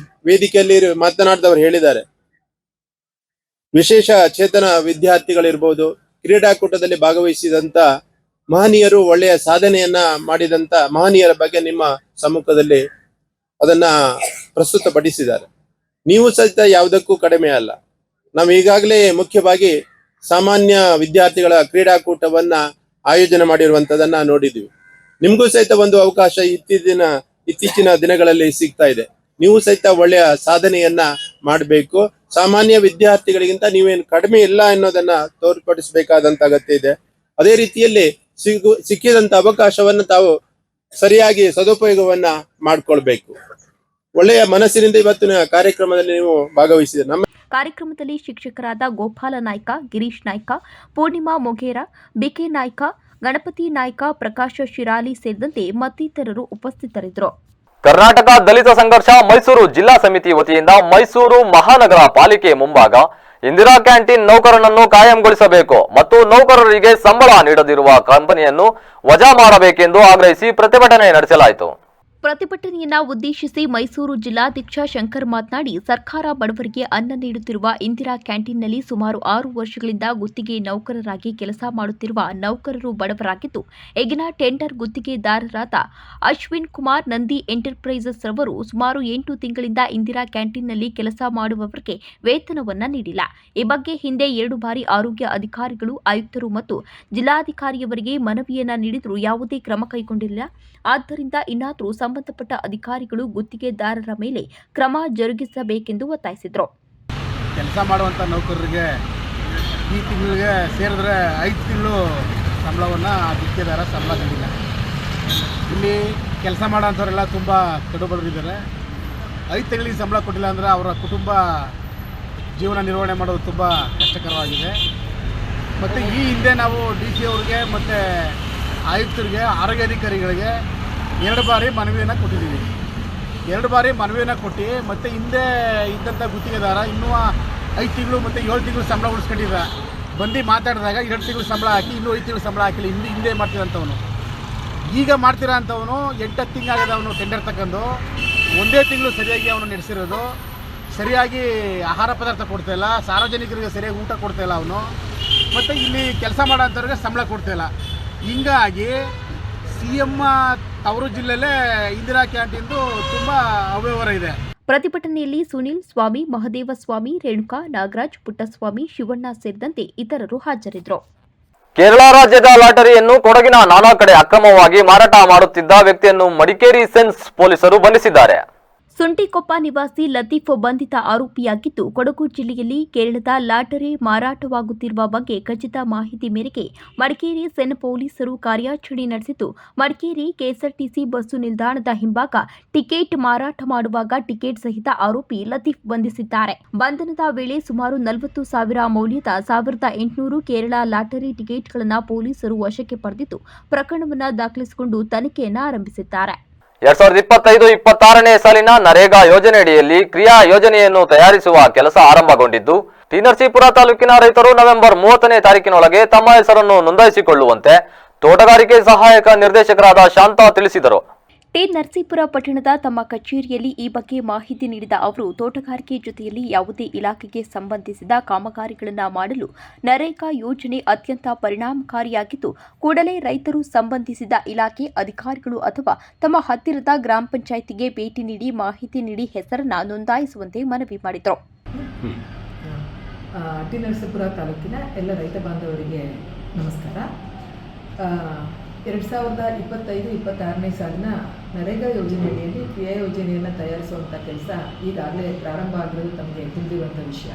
ವೇದಿಕೆಯಲ್ಲಿ ಮಾತನಾಡಿದವರು ಹೇಳಿದ್ದಾರೆ, ವಿಶೇಷ ಚೇತನ ವಿದ್ಯಾರ್ಥಿಗಳಿರ್ಬೋದು, ಕ್ರೀಡಾಕೂಟದಲ್ಲಿ ಭಾಗವಹಿಸಿದಂತ ಮಹನೀಯರು, ಒಳ್ಳೆಯ ಸಾಧನೆಯನ್ನ ಮಾಡಿದಂತ ಮಹನೀಯರ ಬಗ್ಗೆ ನಿಮ್ಮ ಸಮ್ಮುಖದಲ್ಲಿ ಅದನ್ನ ಪ್ರಸ್ತುತಪಡಿಸಿದ್ದಾರೆ. ನೀವು ಸಹಿತ ಯಾವುದಕ್ಕೂ ಕಡಿಮೆ ಅಲ್ಲ. ನಾವು ಈಗಾಗಲೇ ಮುಖ್ಯವಾಗಿ ಸಾಮಾನ್ಯ ವಿದ್ಯಾರ್ಥಿಗಳ ಕ್ರೀಡಾಕೂಟವನ್ನ ಆಯೋಜನೆ ಮಾಡಿರುವಂತದನ್ನ ನೋಡಿದ್ವಿ. ನಿಮ್ಗೂ ಸಹಿತ ಒಂದು ಅವಕಾಶ ಇತ್ತೀಚಿನ ದಿನಗಳಲ್ಲಿ ಸಿಗ್ತಾ ಇದೆ. ನೀವು ಸಹಿತ ಒಳ್ಳೆಯ ಸಾಧನೆಯನ್ನ ಮಾಡಬೇಕು. ಸಾಮಾನ್ಯ ವಿದ್ಯಾರ್ಥಿಗಳಿಗಿಂತ ನೀವೇನು ಕಡಿಮೆ ಇಲ್ಲ ಅನ್ನೋದನ್ನ ತೋರ್ಪಡಿಸಬೇಕಾದಂತ ಅಗತ್ಯ ಇದೆ. ಅದೇ ರೀತಿಯಲ್ಲಿ ಸಿಕ್ಕಿದಂತ ಅವಕಾಶವನ್ನ ತಾವು ಸರಿಯಾಗಿ ಸದುಪಯೋಗವನ್ನ ಮಾಡ್ಕೊಳ್ಬೇಕು. ಒಳ್ಳೆಯ ಮನಸ್ಸಿನಿಂದ ಇವತ್ತಿನ ಕಾರ್ಯಕ್ರಮದಲ್ಲಿ ನೀವು ಭಾಗವಹಿಸಿದ ಕಾರ್ಯಕ್ರಮದಲ್ಲಿ ಶಿಕ್ಷಕರಾದ ಗೋಪಾಲ ನಾಯ್ಕ, ಗಿರೀಶ್ ನಾಯ್ಕ, ಪೂರ್ಣಿಮಾ ಮೊಗೇರ, ಬಿಕೆ ನಾಯ್ಕ, ಗಣಪತಿ ನಾಯ್ಕ, ಪ್ರಕಾಶ ಶಿರಾಲಿ ಸೇರಿದಂತೆ ಮತ್ತಿತರರು ಉಪಸ್ಥಿತರಿದ್ದರು. ಕರ್ನಾಟಕ ದಲಿತ ಸಂಘರ್ಷ ಮೈಸೂರು ಜಿಲ್ಲಾ ಸಮಿತಿ ವತಿಯಿಂದ ಮೈಸೂರು ಮಹಾನಗರ ಪಾಲಿಕೆ ಮುಂಭಾಗ ಇಂದಿರಾ ಕ್ಯಾಂಟೀನ್ ನೌಕರನನ್ನು ಕಾಯಂಗೊಳಿಸಬೇಕು ಮತ್ತು ನೌಕರರಿಗೆ ಸಂಬಳ ನೀಡದಿರುವ ಕಂಪನಿಯನ್ನು ವಜಾ ಮಾಡಬೇಕೆಂದು ಆಗ್ರಹಿಸಿ ಪ್ರತಿಭಟನೆ ನಡೆಸಲಾಯಿತು. ಪ್ರತಿಭಟನೆಯನ್ನ ಉದ್ದೇಶಿಸಿ ಮೈಸೂರು ಜಿಲ್ಲಾಧ್ಯಕ್ಷ ಶಂಕರ್ ಮಾತನಾಡಿ, ಸರ್ಕಾರ ಬಡವರಿಗೆ ಅನ್ನ ನೀಡುತ್ತಿರುವ ಇಂದಿರಾ ಕ್ಯಾಂಟೀನ್ನಲ್ಲಿ ಸುಮಾರು 6 ವರ್ಷಗಳಿಂದ ಗುತ್ತಿಗೆ ನೌಕರರಾಗಿ ಕೆಲಸ ಮಾಡುತ್ತಿರುವ ನೌಕರರು ಬಡವರಾಗಿದ್ದು, ಈಗಿನ ಟೆಂಡರ್ ಗುತ್ತಿಗೆದಾರರಾದ ಅಶ್ವಿನ್ ಕುಮಾರ್ ನಂದಿ ಎಂಟರ್ಪ್ರೈಸಸ್ ರವರು ಸುಮಾರು 8 ತಿಂಗಳಿಂದ ಇಂದಿರಾ ಕ್ಯಾಂಟೀನ್ನಲ್ಲಿ ಕೆಲಸ ಮಾಡುವವರಿಗೆ ವೇತನವನ್ನ ನೀಡಿಲ್ಲ. ಈ ಬಗ್ಗೆ ಹಿಂದೆ 2 ಬಾರಿ ಆರೋಗ್ಯ ಅಧಿಕಾರಿಗಳು, ಆಯುಕ್ತರು ಮತ್ತು ಜಿಲ್ಲಾಧಿಕಾರಿಯವರಿಗೆ ಮನವಿಯನ್ನ ನೀಡಿದರೂ ಯಾವುದೇ ಕ್ರಮ ಕೈಗೊಂಡಿಲ್ಲ. ಆದ್ದರಿಂದ ಇನ್ನಾದರೂ ಸಂಬಂಧಪಟ್ಟ ಅಧಿಕಾರಿಗಳು ಗುತ್ತಿಗೆದಾರರ ಮೇಲೆ ಕ್ರಮ ಜರುಗಿಸಬೇಕೆಂದು ಒತ್ತಾಯಿಸಿದರು. ಕೆಲಸ ಮಾಡುವಂಥ ನೌಕರರಿಗೆ ಈ ತಿಂಗಳಿಗೆ ಸೇರಿದ್ರೆ 5 ತಿಂಗಳು ಸಂಬಳವನ್ನು ಗುತ್ತಿಗೆದಾರ ಸಂಬಳ ನೀಡಿಲ್ಲ. ಇಲ್ಲಿ ಕೆಲಸ ಮಾಡೋಂಥವರೆಲ್ಲ ತುಂಬ ಕಡುಬಡವರಿದ್ದಾರೆ. 5 ತಿಂಗಳಿಗೆ ಸಂಬಳ ಕೊಟ್ಟಿಲ್ಲ ಅಂದರೆ ಅವರ ಕುಟುಂಬ ಜೀವನ ನಿರ್ವಹಣೆ ಮಾಡೋದು ತುಂಬ ಕಷ್ಟಕರವಾಗಿದೆ. ಮತ್ತು ಈ ಹಿಂದೆ ನಾವು DC ಅವ್ರಿಗೆ ಮತ್ತು ಆಯುಕ್ತರಿಗೆ, ಆರೋಗ್ಯಾಧಿಕಾರಿಗಳಿಗೆ 2 ಬಾರಿ ಮನವಿಯನ್ನು ಕೊಟ್ಟಿದ್ದೀವಿ. 2 ಬಾರಿ ಮನವಿಯನ್ನು ಕೊಟ್ಟು ಮತ್ತು ಹಿಂದೆ ಇದ್ದಂಥ ಗುತ್ತಿಗೆದಾರ ಇನ್ನೂ 5 ತಿಂಗಳು ಮತ್ತು 7 ತಿಂಗಳು ಸಂಬಳ ಉಳಿಸ್ಕೊಂಡಿದ್ದ. ಬಂದು ಮಾತಾಡಿದಾಗ 2 ತಿಂಗಳು ಸಂಬಳ ಹಾಕಿ ಇನ್ನೂ 5 ತಿಂಗಳು ಸಂಬಳ ಹಾಕಿಲ್ಲ. ಹಿಂದೆ ಮಾಡ್ತಿರೋಂಥವನು ಈಗ ಮಾಡ್ತಿರೋ ಅಂಥವನು 8-10 ತಿಂಗಳಾಗದವನು ಟೆಂಡರ್ ತಗೊಂಡು 1 ತಿಂಗಳು ಸರಿಯಾಗಿ ಅವನು ನಡೆಸಿರೋದು. ಸರಿಯಾಗಿ ಆಹಾರ ಪದಾರ್ಥ ಕೊಡ್ತಾಯಿಲ್ಲ, ಸಾರ್ವಜನಿಕರಿಗೆ ಸರಿಯಾಗಿ ಊಟ ಕೊಡ್ತಾಯಿಲ್ಲ ಅವನು. ಮತ್ತು ಇಲ್ಲಿ ಕೆಲಸ ಮಾಡೋಂಥವ್ರಿಗೆ ಸಂಬಳ ಕೊಡ್ತಾಯಿಲ್ಲ. ಹಿಂಗಾಗಿ CM ತವರು ಜಿಲ್ಲೆಯಲ್ಲೇ ಇಂದಿರಾ ಕ್ಯಾಂಟೀನ್ದು ತುಂಬ ಅವ್ಯವಹಾರ ಇದೆ. ಪ್ರತಿಭಟನೆಯಲ್ಲಿ ಸುನಿಲ್, ಸ್ವಾಮಿ, ಮಹದೇವ ಸ್ವಾಮಿ, ರೇಣುಕಾ, ನಾಗರಾಜ್, ಪುಟ್ಟಸ್ವಾಮಿ, ಶಿವಣ್ಣ ಸೇರಿದಂತೆ ಇತರರು ಹಾಜರಿದ್ದರು. ಕೇರಳ ರಾಜ್ಯದ ಲಾಟರಿಯನ್ನು ಕೊಡಗಿನ ನಾನಾ ಕಡೆ ಅಕ್ರಮವಾಗಿ ಮಾರಾಟ ಮಾಡುತ್ತಿದ್ದ ವ್ಯಕ್ತಿಯನ್ನು ಮಡಿಕೇರಿ ಸೆನ್ಸ್ ಪೊಲೀಸರು ಬಂಧಿಸಿದ್ದಾರೆ. ಸುಂಟಿಕೊಪ್ಪ ನಿವಾಸಿ ಲತೀಫ್ ಬಂಧಿತ ಆರೋಪಿಯಾಗಿದ್ದು, ಕೊಡಗು ಜಿಲ್ಲೆಯಲ್ಲಿ ಕೇರಳದ ಲಾಟರಿ ಮಾರಾಟವಾಗುತ್ತಿರುವ ಬಗ್ಗೆ ಖಚಿತ ಮಾಹಿತಿ ಮೇರೆಗೆ ಮಡಿಕೇರಿ ಸೆನ್ ಪೊಲೀಸರು ಕಾರ್ಯಾಚರಣೆ ನಡೆಸಿದ್ದು, ಮಡಿಕೇರಿ ಕೆಎಸ್ಆರ್ಟಿಸಿ ಬಸ್ಸು ನಿಲ್ದಾಣದ ಹಿಂಭಾಗ ಟಿಕೆಟ್ ಮಾರಾಟ ಮಾಡುವಾಗ ಟಿಕೆಟ್ ಸಹಿತ ಆರೋಪಿ ಲತೀಫ್ ಬಂಧಿಸಿದ್ದಾರೆ. ಬಂಧನದ ವೇಳೆ ಸುಮಾರು 40,000 ಮೌಲ್ಯದ 1,800 ಕೇರಳ ಲಾಟರಿ ಟಿಕೆಟ್ಗಳನ್ನು ಪೊಲೀಸರು ವಶಕ್ಕೆ ಪಡೆದಿದ್ದು, ಪ್ರಕರಣವನ್ನು ದಾಖಲಿಸಿಕೊಂಡು ತನಿಖೆಯನ್ನು ಆರಂಭಿಸಿದ್ದಾರೆ. 2025-26ನೇ ಸಾಲಿನ ನರೇಗಾ ಯೋಜನೆಯಡಿಯಲ್ಲಿ ಕ್ರಿಯಾ ಯೋಜನೆಯನ್ನು ತಯಾರಿಸುವ ಕೆಲಸ ಆರಂಭಗೊಂಡಿದ್ದು, ಟಿ ನರಸೀಪುರ ತಾಲೂಕಿನ ರೈತರು ನವೆಂಬರ್ 30ನೇ ತಾರೀಕಿನೊಳಗೆ ತಮ್ಮ ಹೆಸರನ್ನು ನೋಂದಾಯಿಸಿಕೊಳ್ಳುವಂತೆ ತೋಟಗಾರಿಕೆ ಸಹಾಯಕ ನಿರ್ದೇಶಕರಾದ ಶಾಂತಾ ತಿಳಿಸಿದರು. ಟಿ ನರಸೀಪುರ ಪಟ್ಟಣದ ತಮ್ಮ ಕಚೇರಿಯಲ್ಲಿ ಈ ಬಗ್ಗೆ ಮಾಹಿತಿ ನೀಡಿದ ಅವರು, ತೋಟಗಾರಿಕೆ ಜೊತೆಯಲ್ಲಿ ಯಾವುದೇ ಇಲಾಖೆಗೆ ಸಂಬಂಧಿಸಿದ ಕಾಮಗಾರಿಗಳನ್ನು ಮಾಡಲು ನರೇಗಾ ಯೋಜನೆ ಅತ್ಯಂತ ಪರಿಣಾಮಕಾರಿಯಾಗಿದ್ದು, ಕೂಡಲೇ ರೈತರು ಸಂಬಂಧಿಸಿದ ಇಲಾಖೆ ಅಧಿಕಾರಿಗಳು ಅಥವಾ ತಮ್ಮ ಹತ್ತಿರದ ಗ್ರಾಮ ಪಂಚಾಯಿತಿಗೆ ಭೇಟಿ ನೀಡಿ ಮಾಹಿತಿ ನೀಡಿ ಹೆಸರನ್ನು ನೋಂದಾಯಿಸುವಂತೆ ಮನವಿ ಮಾಡಿದರು. ಟಿ ನರಸೀಪುರ ತಾಲೂಕಿನ ಎಲ್ಲ ರೈತ ಬಾಂಧವರಿಗೆ ನಮಸ್ಕಾರ. 2025-26ನೇ ಸಾಲಿನ ನರೇಗಾ ಯೋಜನೆಯಲ್ಲಿ ಕ್ರಿಯಾ ಯೋಜನೆಯನ್ನು ತಯಾರಿಸುವಂಥ ಕೆಲಸ ಈಗಾಗಲೇ ಪ್ರಾರಂಭ ಆಗಿರೋದು ತಮಗೆ ತಿಳಿದಿರುವಂಥ ವಿಷಯ.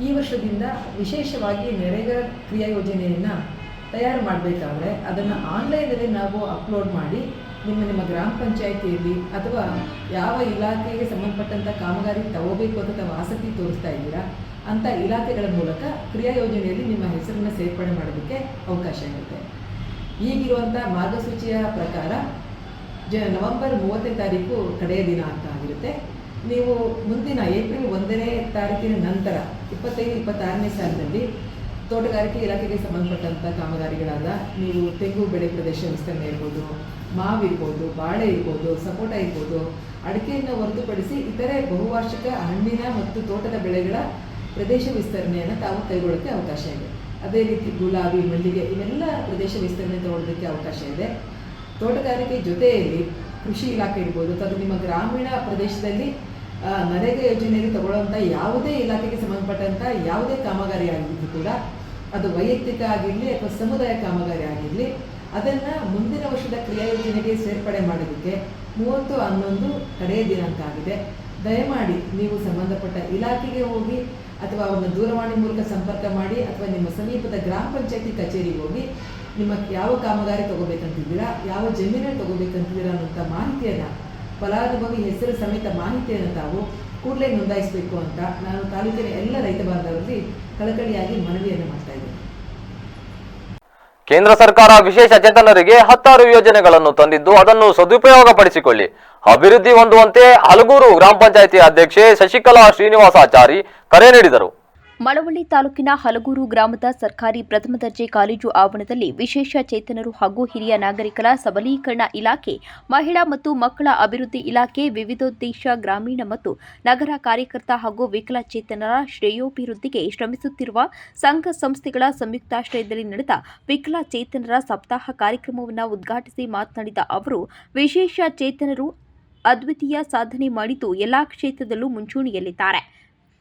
ಈ ವರ್ಷದಿಂದ ವಿಶೇಷವಾಗಿ ನರೇಗಾ ಕ್ರಿಯಾ ಯೋಜನೆಯನ್ನು ತಯಾರು ಮಾಡಬೇಕಾದ್ರೆ ಅದನ್ನು ಆನ್ಲೈನಲ್ಲಿ ನಾವು ಅಪ್ಲೋಡ್ ಮಾಡಿ ನಿಮ್ಮ ಗ್ರಾಮ ಪಂಚಾಯಿತಿಯಲ್ಲಿ ಅಥವಾ ಯಾವ ಇಲಾಖೆಗೆ ಸಂಬಂಧಪಟ್ಟಂಥ ಕಾಮಗಾರಿ ತಗೋಬೇಕು ಅಂತ ತಾವು ಆಸಕ್ತಿ ತೋರಿಸ್ತಾ ಇದ್ದೀರಾ ಅಂಥ ಇಲಾಖೆಗಳ ಮೂಲಕ ಕ್ರಿಯಾ ಯೋಜನೆಯಲ್ಲಿ ನಿಮ್ಮ ಹೆಸರನ್ನು ಸೇರ್ಪಡೆ ಮಾಡೋದಕ್ಕೆ ಅವಕಾಶ ಇರುತ್ತೆ. ಈಗಿರುವಂಥ ಮಾರ್ಗಸೂಚಿಯ ಪ್ರಕಾರ ನವೆಂಬರ್ 30ನೇ ತಾರೀಕು ಕಡೆಯ ದಿನ ಅಂತ ಆಗಿರುತ್ತೆ. ನೀವು ಮುಂದಿನ ಏಪ್ರಿಲ್ 1ನೇ ತಾರೀಕಿನ ನಂತರ 25-26ನೇ ಸಾಲಿನಲ್ಲಿ ತೋಟಗಾರಿಕೆ ಇಲಾಖೆಗೆ ಸಂಬಂಧಪಟ್ಟಂಥ ಕಾಮಗಾರಿಗಳಾದ ನೀವು ತೆಂಗು ಬೆಳೆ ಪ್ರದೇಶ ವಿಸ್ತರಣೆ ಇರ್ಬೋದು, ಮಾವಿರ್ಬೋದು, ಬಾಳೆ ಇರ್ಬೋದು, ಸಪೋಟ ಇರ್ಬೋದು, ಅಡಿಕೆಯನ್ನು ಹೊರತುಪಡಿಸಿ ಇತರೆ ಬಹುವಾರ್ಷಿಕ ಹಣ್ಣಿನ ಮತ್ತು ತೋಟದ ಬೆಳೆಗಳ ಪ್ರದೇಶ ವಿಸ್ತರಣೆಯನ್ನು ತಾವು ಕೈಗೊಳ್ಳೋಕ್ಕೆ ಅವಕಾಶ ಇದೆ. ಅದೇ ರೀತಿ ಗುಲಾಬಿ, ಮಲ್ಲಿಗೆ ಇವೆಲ್ಲ ಪ್ರದೇಶ ವಿಸ್ತರಣೆ ತಗೊಳ್ಳೋದಕ್ಕೆ ಅವಕಾಶ ಇದೆ. ತೋಟಗಾರಿಕೆ ಜೊತೆಯಲ್ಲಿ ಕೃಷಿ ಇಲಾಖೆ ಇರ್ಬೋದು ಅಥವಾ ನಿಮ್ಮ ಗ್ರಾಮೀಣ ಪ್ರದೇಶದಲ್ಲಿ ನರೇಗಾ ಯೋಜನೆಯಲ್ಲಿ ತಗೊಳ್ಳುವಂಥ ಯಾವುದೇ ಇಲಾಖೆಗೆ ಸಂಬಂಧಪಟ್ಟಂಥ ಯಾವುದೇ ಕಾಮಗಾರಿ ಆಗಿದ್ದು ಕೂಡ ಅದು ವೈಯಕ್ತಿಕ ಆಗಿರಲಿ ಅಥವಾ ಸಮುದಾಯ ಕಾಮಗಾರಿ ಆಗಿರಲಿ ಅದನ್ನು ಮುಂದಿನ ವರ್ಷದ ಕ್ರಿಯಾ ಯೋಜನೆಗೆ ಸೇರ್ಪಡೆ ಮಾಡೋದಕ್ಕೆ 30/11 ಕಡೆಯ ದಿನಾಂಕ ಆಗಿದೆ. ದಯಮಾಡಿ ನೀವು ಸಂಬಂಧಪಟ್ಟ ಇಲಾಖೆಗೆ ಹೋಗಿ ಅಥವಾ ಅವ್ರನ್ನ ದೂರವಾಣಿ ಮೂಲಕ ಸಂಪರ್ಕ ಮಾಡಿ ಅಥವಾ ನಿಮ್ಮ ಸಮೀಪದ ಗ್ರಾಮ ಪಂಚಾಯತಿ ಕಚೇರಿಗೆ ಹೋಗಿ ನಿಮ್ಮ ಯಾವ ಕಾಮಗಾರಿ ತಗೋಬೇಕಂತಿದ್ದೀರಾ, ಯಾವ ಜಮೀನನ್ನು ತಗೋಬೇಕಂತಿದ್ದೀರಾ ಅನ್ನೋಂಥ ಮಾಹಿತಿಯನ್ನು, ಫಲಾನುಭವಿ ಹೆಸರು ಸಮೇತ ಮಾಹಿತಿಯನ್ನು ತಾವು ಕೂಡಲೇ ನೋಂದಾಯಿಸಬೇಕು ಅಂತ ನಾನು ತಾಲೂಕಿನ ಎಲ್ಲ ರೈತ ಬಾಂಧವರಲ್ಲಿ ಕಳಕಳಿಯಾಗಿ ಮನವಿಯನ್ನು ಮಾಡ್ತಾ ಇದ್ದೇನೆ. ಕೇಂದ್ರ ಸರ್ಕಾರ ವಿಶೇಷ ಚೇತನರಿಗೆ 10 ಯೋಜನೆಗಳನ್ನು ತಂದಿದ್ದು ಅದನ್ನು ಸದುಪಯೋಗಪಡಿಸಿಕೊಳ್ಳಿ, ಅಭಿವೃದ್ಧಿ ಹೊಂದುವಂತೆ ಹಲಗೂರು ಗ್ರಾಮ ಪಂಚಾಯಿತಿ ಅಧ್ಯಕ್ಷೆ ಶಶಿಕಲಾ ಶ್ರೀನಿವಾಸಾಚಾರಿ ಕರೆ ನೀಡಿದರು. ಮಳವಳ್ಳಿ ತಾಲೂಕಿನ ಹಲಗೂರು ಗ್ರಾಮದ ಸರ್ಕಾರಿ ಪ್ರಥಮ ದರ್ಜೆ ಕಾಲೇಜು ಆವರಣದಲ್ಲಿ ವಿಶೇಷ ಚೇತನರು ಹಾಗೂ ಹಿರಿಯ ನಾಗರಿಕರ ಸಬಲೀಕರಣ ಇಲಾಖೆ, ಮಹಿಳಾ ಮತ್ತು ಮಕ್ಕಳ ಅಭಿವೃದ್ಧಿ ಇಲಾಖೆ, ವಿವಿಧೋದ್ದೇಶ ಗ್ರಾಮೀಣ ಮತ್ತು ನಗರ ಕಾರ್ಯಕರ್ತ ಹಾಗೂ ವಿಕಲಚೇತನರ ಶ್ರೇಯೋಭಿವೃದ್ಧಿಗೆ ಶ್ರಮಿಸುತ್ತಿರುವ ಸಂಘ ಸಂಸ್ಥೆಗಳ ಸಂಯುಕ್ತಾಶ್ರಯದಲ್ಲಿ ನಡೆದ ವಿಕಲಚೇತನರ ಸಪ್ತಾಹ ಕಾರ್ಯಕ್ರಮವನ್ನು ಉದ್ಘಾಟಿಸಿ ಮಾತನಾಡಿದ ಅವರು, ವಿಶೇಷ ಚೇತನರು ಅದ್ವಿತೀಯ ಸಾಧನೆ ಮಾಡಿದ್ದು ಎಲ್ಲಾ ಕ್ಷೇತ್ರದಲ್ಲೂ ಮುಂಚೂಣಿಯಲ್ಲಿದ್ದಾರೆ.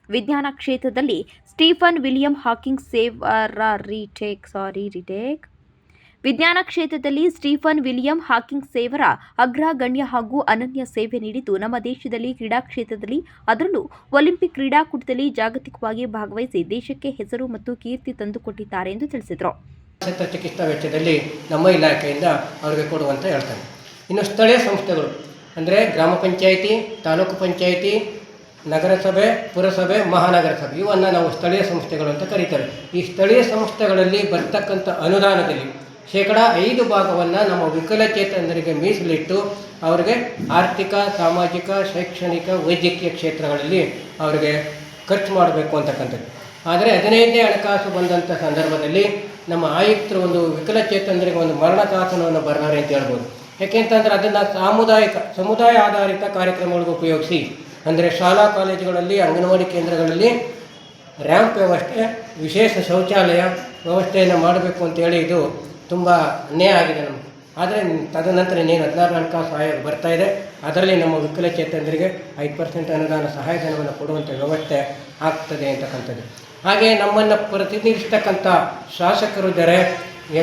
ವಿಜ್ಞಾನ ಕ್ಷೇತ್ರದಲ್ಲಿ ಸ್ಟೀಫನ್ ವಿಲಿಯಂ ಹಾಕಿಂಗ್ ಸೇವರ ಅಗ್ರಗಣ್ಯ ಹಾಗೂ ಅನನ್ಯ ಸೇವೆ ನೀಡಿದ್ದು ನಮ್ಮ ದೇಶದಲ್ಲಿ ಕ್ರೀಡಾ ಕ್ಷೇತ್ರದಲ್ಲಿ ಅದರಲ್ಲೂ ಒಲಿಂಪಿಕ್ ಕ್ರೀಡಾಕೂಟದಲ್ಲಿ ಜಾಗತಿಕವಾಗಿ ಭಾಗವಹಿಸಿ ದೇಶಕ್ಕೆ ಹೆಸರು ಮತ್ತು ಕೀರ್ತಿ ತಂದುಕೊಟ್ಟಿದ್ದಾರೆ ಎಂದು ತಿಳಿಸಿದರು. ಚಿಕಿತ್ಸಾ ವೆಚ್ಚದಲ್ಲಿ ನಮ್ಮ ಇಲಾಖೆಯಿಂದ ಅವರಿಗೆ ಕೊಡುವಂತ ಹೇಳ್ತಾರೆ. ಇನ್ನು ಸ್ಥಳೀಯ ಸಂಸ್ಥೆಗಳು ಅಂದರೆ ಗ್ರಾಮ ಪಂಚಾಯಿತಿ, ತಾಲೂಕು ಪಂಚಾಯಿತಿ, ನಗರಸಭೆ, ಪುರಸಭೆ, ಮಹಾನಗರ ಸಭೆ ಇವನ್ನು ನಾವು ಸ್ಥಳೀಯ ಸಂಸ್ಥೆಗಳು ಅಂತ ಕರೀತಾರೆ. ಈ ಸ್ಥಳೀಯ ಸಂಸ್ಥೆಗಳಲ್ಲಿ ಬರ್ತಕ್ಕಂಥ ಅನುದಾನದಲ್ಲಿ 5% ನಮ್ಮ ವಿಕಲಚೇತನರಿಗೆ ಮೀಸಲಿಟ್ಟು ಅವರಿಗೆ ಆರ್ಥಿಕ, ಸಾಮಾಜಿಕ, ಶೈಕ್ಷಣಿಕ, ವೈದ್ಯಕೀಯ ಕ್ಷೇತ್ರಗಳಲ್ಲಿ ಅವರಿಗೆ ಖರ್ಚು ಮಾಡಬೇಕು ಅಂತಕ್ಕಂಥದ್ದು. ಆದರೆ 15ನೇ ಹಣಕಾಸು ಬಂದಂಥ ಸಂದರ್ಭದಲ್ಲಿ ನಮ್ಮ ಆಯುಕ್ತರು ಒಂದು ವಿಕಲಚೇತನರಿಗೆ ಒಂದು ಮರಣ ಶಾಸನವನ್ನು ಬರೆದಾರೆ ಅಂತ ಹೇಳ್ಬೋದು. ಯಾಕೆಂತಂದರೆ ಅದನ್ನು ಸಮುದಾಯ ಆಧಾರಿತ ಕಾರ್ಯಕ್ರಮಗಳಿಗೆ ಉಪಯೋಗಿಸಿ, ಅಂದರೆ ಶಾಲಾ ಕಾಲೇಜುಗಳಲ್ಲಿ, ಅಂಗನವಾಡಿ ಕೇಂದ್ರಗಳಲ್ಲಿ ರ್ಯಾಂಪ್ ವ್ಯವಸ್ಥೆ, ವಿಶೇಷ ಶೌಚಾಲಯ ವ್ಯವಸ್ಥೆಯನ್ನು ಮಾಡಬೇಕು ಅಂತೇಳಿ ಇದು ತುಂಬ ಅನ್ಯಾಯ ಆಗಿದೆ ನಮಗೆ. ಆದರೆ ತದನಂತರ ಇನ್ನೇನು 16 ಹಣಕಾಸು ಸಹಾಯ ಬರ್ತಾ ಇದೆ, ಅದರಲ್ಲಿ ನಮ್ಮ ವಿಕಲಚೇತನರಿಗೆ 5% ಅನುದಾನ ಸಹಾಯಧನವನ್ನು ಕೊಡುವಂಥ ವ್ಯವಸ್ಥೆ ಆಗ್ತದೆ ಅಂತಕ್ಕಂಥದ್ದು. ಹಾಗೆ ನಮ್ಮನ್ನು ಪ್ರತಿನಿಧಿಸ್ತಕ್ಕಂಥ ಶಾಸಕರು ಇದ್ದಾರೆ,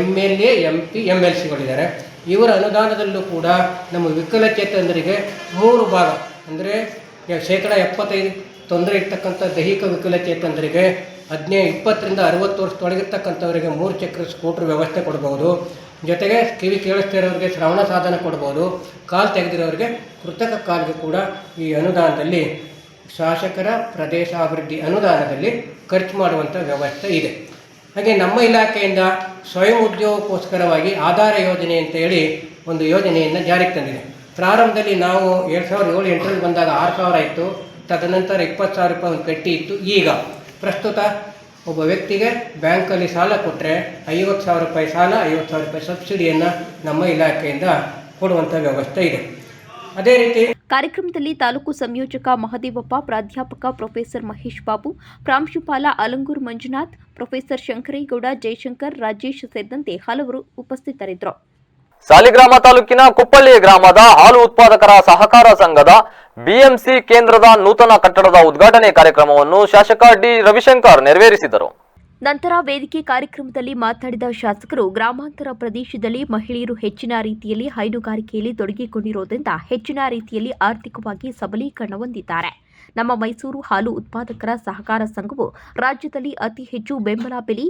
MLA, MP, MLCಗಳಿದ್ದಾರೆ. ಇವರ ಅನುದಾನದಲ್ಲೂ ಕೂಡ ನಮ್ಮ ವಿಕಲಚೇತನರಿಗೆ 3 ಭಾಗ ಅಂದರೆ 75% ತೊಂದರೆ ಇರ್ತಕ್ಕಂಥ ದೈಹಿಕ ವಿಕಲಚೇತನರಿಗೆ 20 ರಿಂದ 60 ವರ್ಷದೊಳಗಿರ್ತಕ್ಕಂಥವರಿಗೆ 3 ಚಕ್ರ ಸ್ಕೂಟ್ರ್ ವ್ಯವಸ್ಥೆ ಕೊಡ್ಬೋದು. ಜೊತೆಗೆ ಕಿವಿ ಕೇಳಿಸ್ತಿರೋರಿಗೆ ಶ್ರವಣ ಸಾಧನ ಕೊಡ್ಬೋದು. ಕಾಲು ತೆಗೆದಿರೋರಿಗೆ ಕೃತಕ ಕಾಲಿಗೆ ಕೂಡ ಈ ಅನುದಾನದಲ್ಲಿ ಶಾಸಕರ ಪ್ರದೇಶಾಭಿವೃದ್ಧಿ ಅನುದಾನದಲ್ಲಿ ಖರ್ಚು ಮಾಡುವಂಥ ವ್ಯವಸ್ಥೆ ಇದೆ. ಹಾಗೆ ನಮ್ಮ ಇಲಾಖೆಯಿಂದ ಸ್ವಯಂ ಉದ್ಯೋಗಕ್ಕೋಸ್ಕರವಾಗಿ ಆಧಾರ ಯೋಜನೆ ಅಂತೇಳಿ ಒಂದು ಯೋಜನೆಯನ್ನು ಜಾರಿಗೆ ತಂದಿದೆ. ಪ್ರಾರಂಭದಲ್ಲಿ ನಾವು 2007-8ರಲ್ಲಿ ಬಂದಾಗ 6,000 ಇತ್ತು. ತದನಂತರ 20,000 ರೂಪಾಯಿ ಒಂದು ಪೆಟ್ಟಿ ಇತ್ತು. ಈಗ ಪ್ರಸ್ತುತ ಒಬ್ಬ ವ್ಯಕ್ತಿಗೆ ಬ್ಯಾಂಕಲ್ಲಿ ಸಾಲ ಕೊಟ್ಟರೆ 50,000 ರೂಪಾಯಿ ಸಾಲ, 50,000 ರೂಪಾಯಿ ಸಬ್ಸಿಡಿಯನ್ನು ನಮ್ಮ ಇಲಾಖೆಯಿಂದ ಕೊಡುವಂಥ ವ್ಯವಸ್ಥೆ ಇದೆ. ಅದೇ ರೀತಿ ಕಾರ್ಯಕ್ರಮದಲ್ಲಿ ತಾಲೂಕು ಸಂಯೋಜಕ ಮಹದೇವಪ್ಪ, ಪ್ರಾಧ್ಯಾಪಕ ಪ್ರೊಫೆಸರ್ ಮಹೇಶ್ ಬಾಬು, ಪ್ರಾಂಶುಪಾಲ ಅಲಂಗೂರು ಮಂಜುನಾಥ್, ಪ್ರೊಫೆಸರ್ ಶಂಕರೇಗೌಡ, ಜಯಶಂಕರ್, ರಾಜೇಶ್ ಸೇರಿದಂತೆ ಹಲವರು ಉಪಸ್ಥಿತರಿದ್ದರು. ಸಾಲಿಗ್ರಾಮ ತಾಲೂಕಿನ ಕುಪ್ಪಳ್ಳಿ ಗ್ರಾಮದ ಹಾಲು ಉತ್ಪಾದಕರ ಸಹಕಾರ ಸಂಘದ BMC ಕೇಂದ್ರದ ನೂತನ ಕಟ್ಟಡದ ಉದ್ಘಾಟನೆ ಕಾರ್ಯಕ್ರಮವನ್ನು ಶಾಸಕ ಡಿ ರವಿಶಂಕರ್ ನೆರವೇರಿಸಿದರು. ನಂತರ ವೇದಿಕೆ ಕಾರ್ಯಕ್ರಮದಲ್ಲಿ ಮಾತನಾಡಿದ ಶಾಸಕರು, ಗ್ರಾಮಾಂತರ ಪ್ರದೇಶದಲ್ಲಿ ಮಹಿಳೆಯರು ಹೆಚ್ಚಿನ ರೀತಿಯಲ್ಲಿ ಹೈನುಗಾರಿಕೆಯಲ್ಲಿ ತೊಡಗಿಕೊಂಡಿರುವುದರಿಂದ ಹೆಚ್ಚಿನ ರೀತಿಯಲ್ಲಿ ಆರ್ಥಿಕವಾಗಿ ಸಬಲೀಕರಣ ಹೊಂದಿದ್ದಾರೆ. ನಮ್ಮ ಮೈಸೂರು ಹಾಲು ಉತ್ಪಾದಕರ ಸಹಕಾರ ಸಂಘವು ರಾಜ್ಯದಲ್ಲಿ ಅತಿ ಹೆಚ್ಚು ಬೆಂಬಲ ಬೆಲೆ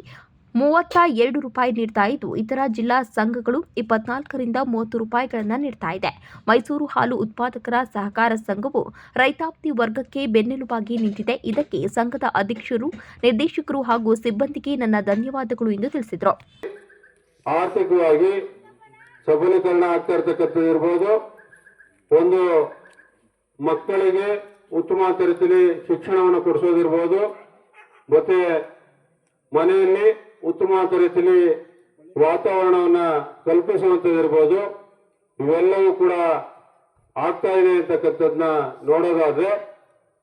32 ರೂಪಾಯಿ ನೀಡ್ತಾ ಇದ್ದು, ಇತರ ಜಿಲ್ಲಾ ಸಂಘಗಳು 24 ರಿಂದ 30 ರೂಪಾಯಿಗಳನ್ನು ನೀಡ್ತಾ ಇದೆ. ಮೈಸೂರು ಹಾಲು ಉತ್ಪಾದಕರ ಸಹಕಾರ ಸಂಘವು ರೈತಾಪಿ ವರ್ಗಕ್ಕೆ ಬೆನ್ನೆಲುಬಾಗಿ ನಿಂತಿದೆ. ಇದಕ್ಕೆ ಸಂಘದ ಅಧ್ಯಕ್ಷರು, ನಿರ್ದೇಶಕರು ಹಾಗೂ ಸಿಬ್ಬಂದಿಗೆ ನನ್ನ ಧನ್ಯವಾದಗಳು ಎಂದು ತಿಳಿಸಿದರು. ಆರ್ಥಿಕವಾಗಿ ಸಬಲೀಕರಣ ಆಗ್ತಾ ಇರತಕ್ಕಂಥದ್ದು ಇರ್ಬೋದು, ಒಂದು ಮಕ್ಕಳಿಗೆ ಉತ್ತಮ ರೀತಿಯಲ್ಲಿ ಶಿಕ್ಷಣವನ್ನು ಕೊಡಿಸೋದಿರ್ಬೋದು, ಮತ್ತೆ ಮನೆಯಲ್ಲಿ ಉತ್ತಮ ರೀತಿಯಲ್ಲಿ ವಾತಾವರಣವನ್ನು ಕಲ್ಪಿಸುವಂಥದ್ದಿರ್ಬೋದು, ಇವೆಲ್ಲವೂ ಕೂಡ ಆಗ್ತಾ ಇದೆ ಅಂತಕ್ಕಂಥದ್ದನ್ನ ನೋಡೋದಾದ್ರೆ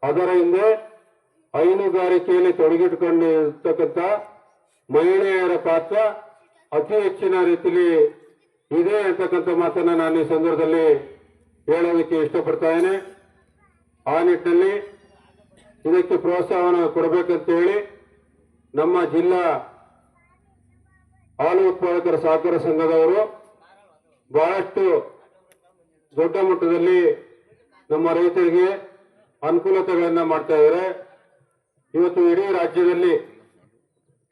ಅದರ ಹಿಂದೆ ಹೈನುಗಾರಿಕೆಯಲ್ಲಿ ತೊಡಗಿಟ್ಕೊಂಡಿರ್ತಕ್ಕಂಥ ಮಹಿಳೆಯರ ಪಾತ್ರ ಅತಿ ಹೆಚ್ಚಿನ ರೀತಿಯಲ್ಲಿ ಇದೆ ಅಂತಕ್ಕಂಥ ಮಾತನ್ನ ನಾನು ಈ ಸಂದರ್ಭದಲ್ಲಿ ಹೇಳೋದಕ್ಕೆ ಇಷ್ಟಪಡ್ತಾ ಇದ್ದೇನೆ. ಆ ನಿಟ್ಟಿನಲ್ಲಿ ಇದಕ್ಕೆ ಪ್ರೋತ್ಸಾಹವನ್ನು ಕೊಡಬೇಕಂತ ಹೇಳಿ ನಮ್ಮ ಜಿಲ್ಲಾ ಹಾಲು ಉತ್ಪಾದಕರ ಸಹಕಾರ ಸಂಘದವರು ಬಹಳಷ್ಟು ದೊಡ್ಡ ಮಟ್ಟದಲ್ಲಿ ನಮ್ಮ ರೈತರಿಗೆ ಅನುಕೂಲತೆಗಳನ್ನ ಮಾಡ್ತಾ ಇದ್ದಾರೆ. ಇವತ್ತು ಇಡೀ ರಾಜ್ಯದಲ್ಲಿ